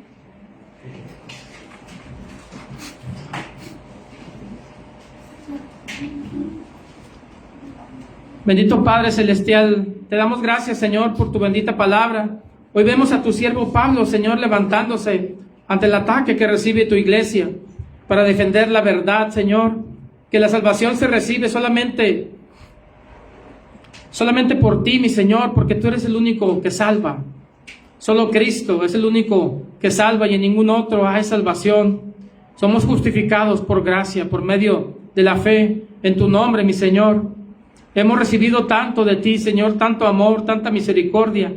Bendito Padre Celestial, te damos gracias, Señor, por tu bendita palabra. Hoy vemos a tu siervo Pablo, Señor, levantándose ante el ataque que recibe tu iglesia para defender la verdad, Señor. Que la salvación se recibe solamente por ti, mi Señor, porque tú eres el único que salva. Solo Cristo es el único que salva y en ningún otro hay salvación. Somos justificados por gracia, por medio de la fe en tu nombre, mi Señor. Hemos recibido tanto de ti, Señor, tanto amor, tanta misericordia.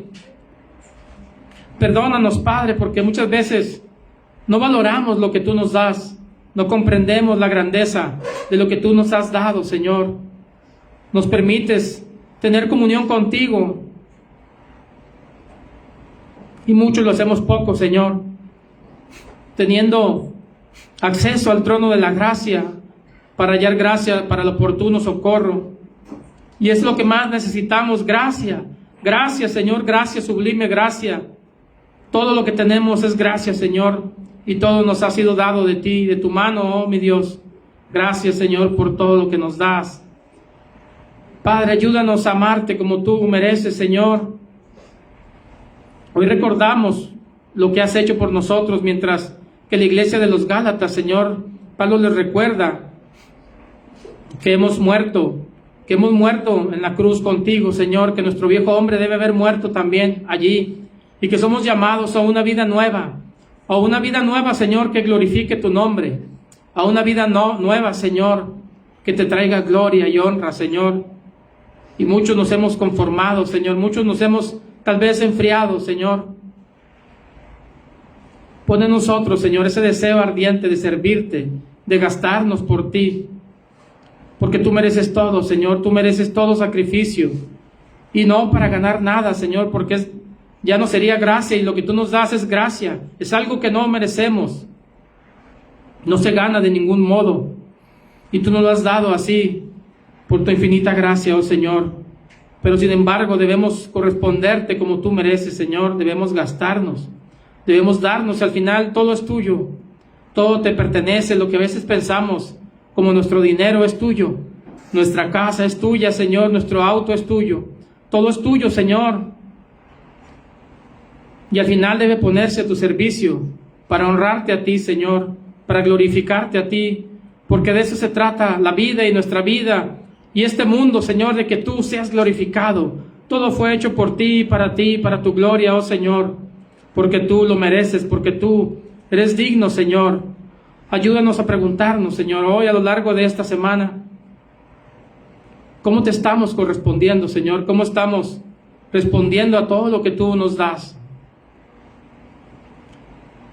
Perdónanos, Padre, porque muchas veces no valoramos lo que tú nos das. No comprendemos la grandeza de lo que tú nos has dado, Señor. Nos permites tener comunión contigo. Y muchos lo hacemos poco, Señor. Teniendo acceso al trono de la gracia para hallar gracia para el oportuno socorro. Y es lo que más necesitamos, gracia. Gracia, Señor, gracia, sublime gracia. Todo lo que tenemos es gracia, Señor. Y todo nos ha sido dado de ti, de tu mano, oh mi Dios. Gracias, Señor, por todo lo que nos das. Padre, ayúdanos a amarte como tú mereces, Señor. Hoy recordamos lo que has hecho por nosotros, mientras que la iglesia de los Gálatas, Señor, Pablo les recuerda que hemos muerto en la cruz contigo, Señor, que nuestro viejo hombre debe haber muerto también allí, y que somos llamados a una vida nueva, Señor, que glorifique tu nombre, a una vida nueva, Señor, que te traiga gloria y honra, Señor. Y muchos nos hemos conformado, Señor, muchos nos hemos tal vez enfriado, Señor. Pon en nosotros, Señor, ese deseo ardiente de servirte, de gastarnos por ti, porque tú mereces todo, Señor, tú mereces todo sacrificio, y no para ganar nada, Señor, porque ya no sería gracia, y lo que tú nos das es gracia, es algo que no merecemos, no se gana de ningún modo, y tú nos lo has dado así, por tu infinita gracia, oh Señor. Pero sin embargo debemos corresponderte como tú mereces, Señor, debemos gastarnos, debemos darnos, y al final todo es tuyo, todo te pertenece. Lo que a veces pensamos como nuestro dinero es tuyo, nuestra casa es tuya, Señor, nuestro auto es tuyo, todo es tuyo, Señor. Y al final debe ponerse a tu servicio para honrarte a ti, Señor, para glorificarte a ti, porque de eso se trata la vida y nuestra vida y este mundo, Señor, de que tú seas glorificado. Todo fue hecho por ti, para tu gloria, oh Señor, porque tú lo mereces, porque tú eres digno, Señor. Ayúdanos a preguntarnos, Señor, hoy a lo largo de esta semana, ¿cómo te estamos correspondiendo, Señor? ¿Cómo estamos respondiendo a todo lo que tú nos das?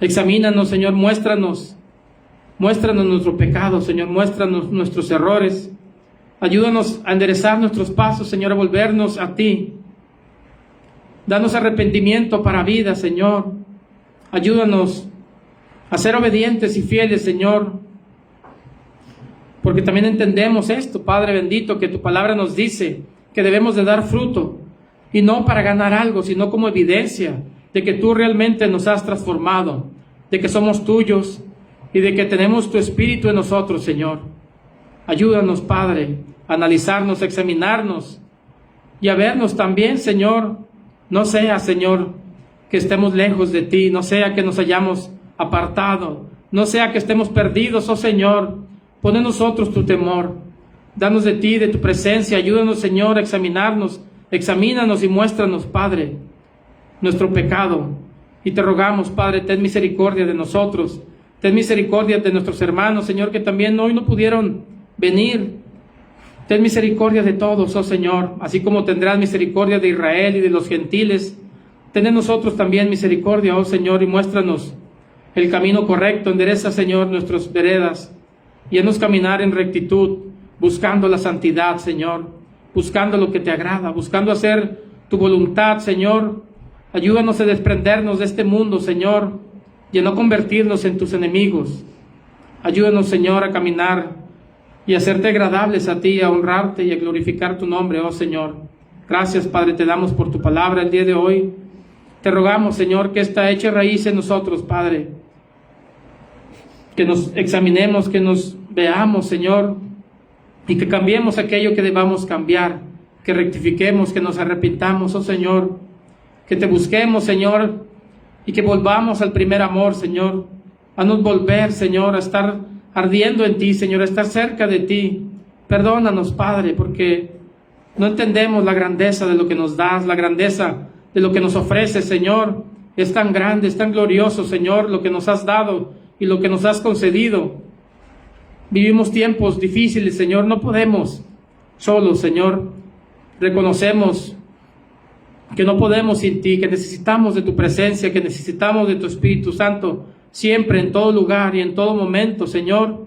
Examínanos, Señor, muéstranos nuestro pecado, Señor, muéstranos nuestros errores. Ayúdanos a enderezar nuestros pasos, Señor, a volvernos a ti. Danos arrepentimiento para vida, Señor. Ayúdanos a ser obedientes y fieles, Señor. Porque también entendemos esto, Padre bendito, que tu palabra nos dice que debemos de dar fruto. Y no para ganar algo, sino como evidencia de que tú realmente nos has transformado, de que somos tuyos y de que tenemos tu Espíritu en nosotros, Señor. Ayúdanos, Padre, a analizarnos, a examinarnos y a vernos también, Señor. No sea, Señor, que estemos lejos de ti, no sea que nos hayamos apartado, no sea que estemos perdidos, oh Señor. Pon en nosotros tu temor, danos de ti, de tu presencia. Ayúdanos, Señor, a examinarnos, examínanos y muéstranos, Padre, nuestro pecado. Y te rogamos, Padre, ten misericordia de nosotros, ten misericordia de nuestros hermanos, Señor, que también hoy no pudieron venir. Ten misericordia de todos, oh Señor, así como tendrás misericordia de Israel y de los gentiles. Ten en nosotros también misericordia, oh Señor, y muéstranos el camino correcto. Endereza, Señor, nuestras veredas y haznos caminar en rectitud, buscando la santidad, Señor, buscando lo que te agrada, buscando hacer tu voluntad, Señor. Ayúdanos a desprendernos de este mundo, Señor, y a no convertirnos en tus enemigos. Ayúdanos, Señor, a caminar y a hacerte agradables a ti, a honrarte y a glorificar tu nombre, oh Señor. Gracias, Padre, te damos por tu palabra el día de hoy. Te rogamos, Señor, que esta eche raíz en nosotros, Padre. Que nos examinemos, que nos veamos, Señor, y que cambiemos aquello que debamos cambiar, que rectifiquemos, que nos arrepintamos, oh Señor, que te busquemos, Señor, y que volvamos al primer amor, Señor. Haznos volver, Señor, a estar ardiendo en ti, Señor, a estar cerca de ti. Perdónanos, Padre, porque no entendemos la grandeza de lo que nos das, la grandeza de lo que nos ofreces, Señor. Es tan grande, es tan glorioso, Señor, lo que nos has dado y lo que nos has concedido. Vivimos tiempos difíciles, Señor, no podemos solos, Señor. Reconocemos que no podemos sin ti, que necesitamos de tu presencia, que necesitamos de tu Espíritu Santo, siempre, en todo lugar y en todo momento, Señor.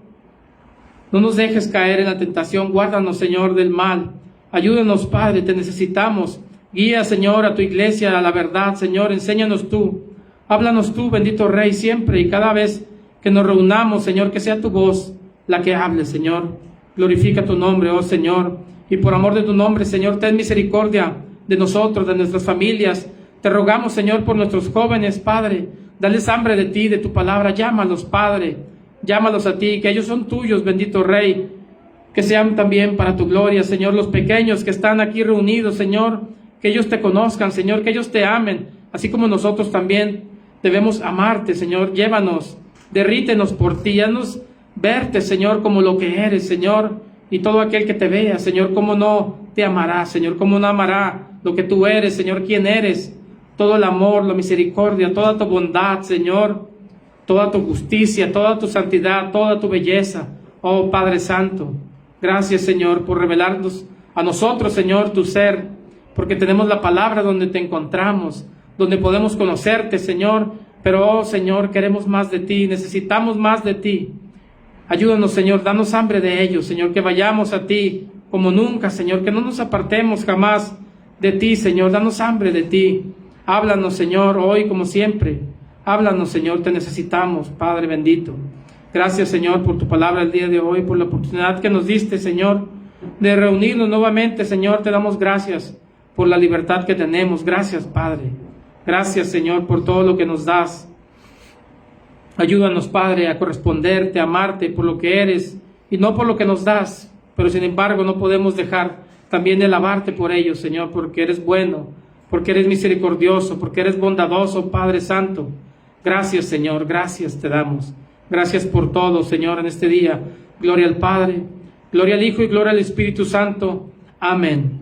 No nos dejes caer en la tentación, guárdanos, Señor, del mal. Ayúdanos, Padre, te necesitamos. Guía, Señor, a tu iglesia, a la verdad, Señor, enséñanos tú. Háblanos tú, bendito Rey, siempre y cada vez que nos reunamos, Señor, que sea tu voz la que hable, Señor. Glorifica tu nombre, oh Señor, y por amor de tu nombre, Señor, ten misericordia de nosotros, de nuestras familias. Te rogamos, Señor, por nuestros jóvenes, Padre, dales hambre de ti, de tu palabra. Llámalos, Padre, llámalos a ti, que ellos son tuyos, bendito Rey, que sean también para tu gloria, Señor, los pequeños que están aquí reunidos, Señor, que ellos te conozcan, Señor, que ellos te amen, así como nosotros también debemos amarte, Señor. Llévanos, derrítenos por ti, haznos verte, Señor, como lo que eres, Señor, y todo aquel que te vea, Señor, cómo no te amará, Señor, cómo no amará lo que tú eres, Señor, quién eres, todo el amor, la misericordia, toda tu bondad, Señor, toda tu justicia, toda tu santidad, toda tu belleza, oh Padre Santo. Gracias, Señor, por revelarnos a nosotros, Señor, tu ser, porque tenemos la palabra donde te encontramos, donde podemos conocerte, Señor, pero, oh Señor, queremos más de ti, necesitamos más de ti. Ayúdanos, Señor, danos hambre de ellos, Señor, que vayamos a ti como nunca, Señor, que no nos apartemos jamás de ti, Señor, danos hambre de ti. Háblanos, Señor, hoy como siempre. Háblanos, Señor, te necesitamos, Padre bendito. Gracias, Señor, por tu palabra el día de hoy, por la oportunidad que nos diste, Señor, de reunirnos nuevamente, Señor. Te damos gracias por la libertad que tenemos. Gracias, Padre. Gracias, Señor, por todo lo que nos das. Ayúdanos, Padre, a corresponderte, a amarte por lo que eres y no por lo que nos das. Pero, sin embargo, no podemos dejar también de alabarte por ello, Señor, porque eres bueno, porque eres misericordioso, porque eres bondadoso, Padre Santo. Gracias, Señor, gracias te damos. Gracias por todo, Señor, en este día. Gloria al Padre, gloria al Hijo y gloria al Espíritu Santo. Amén.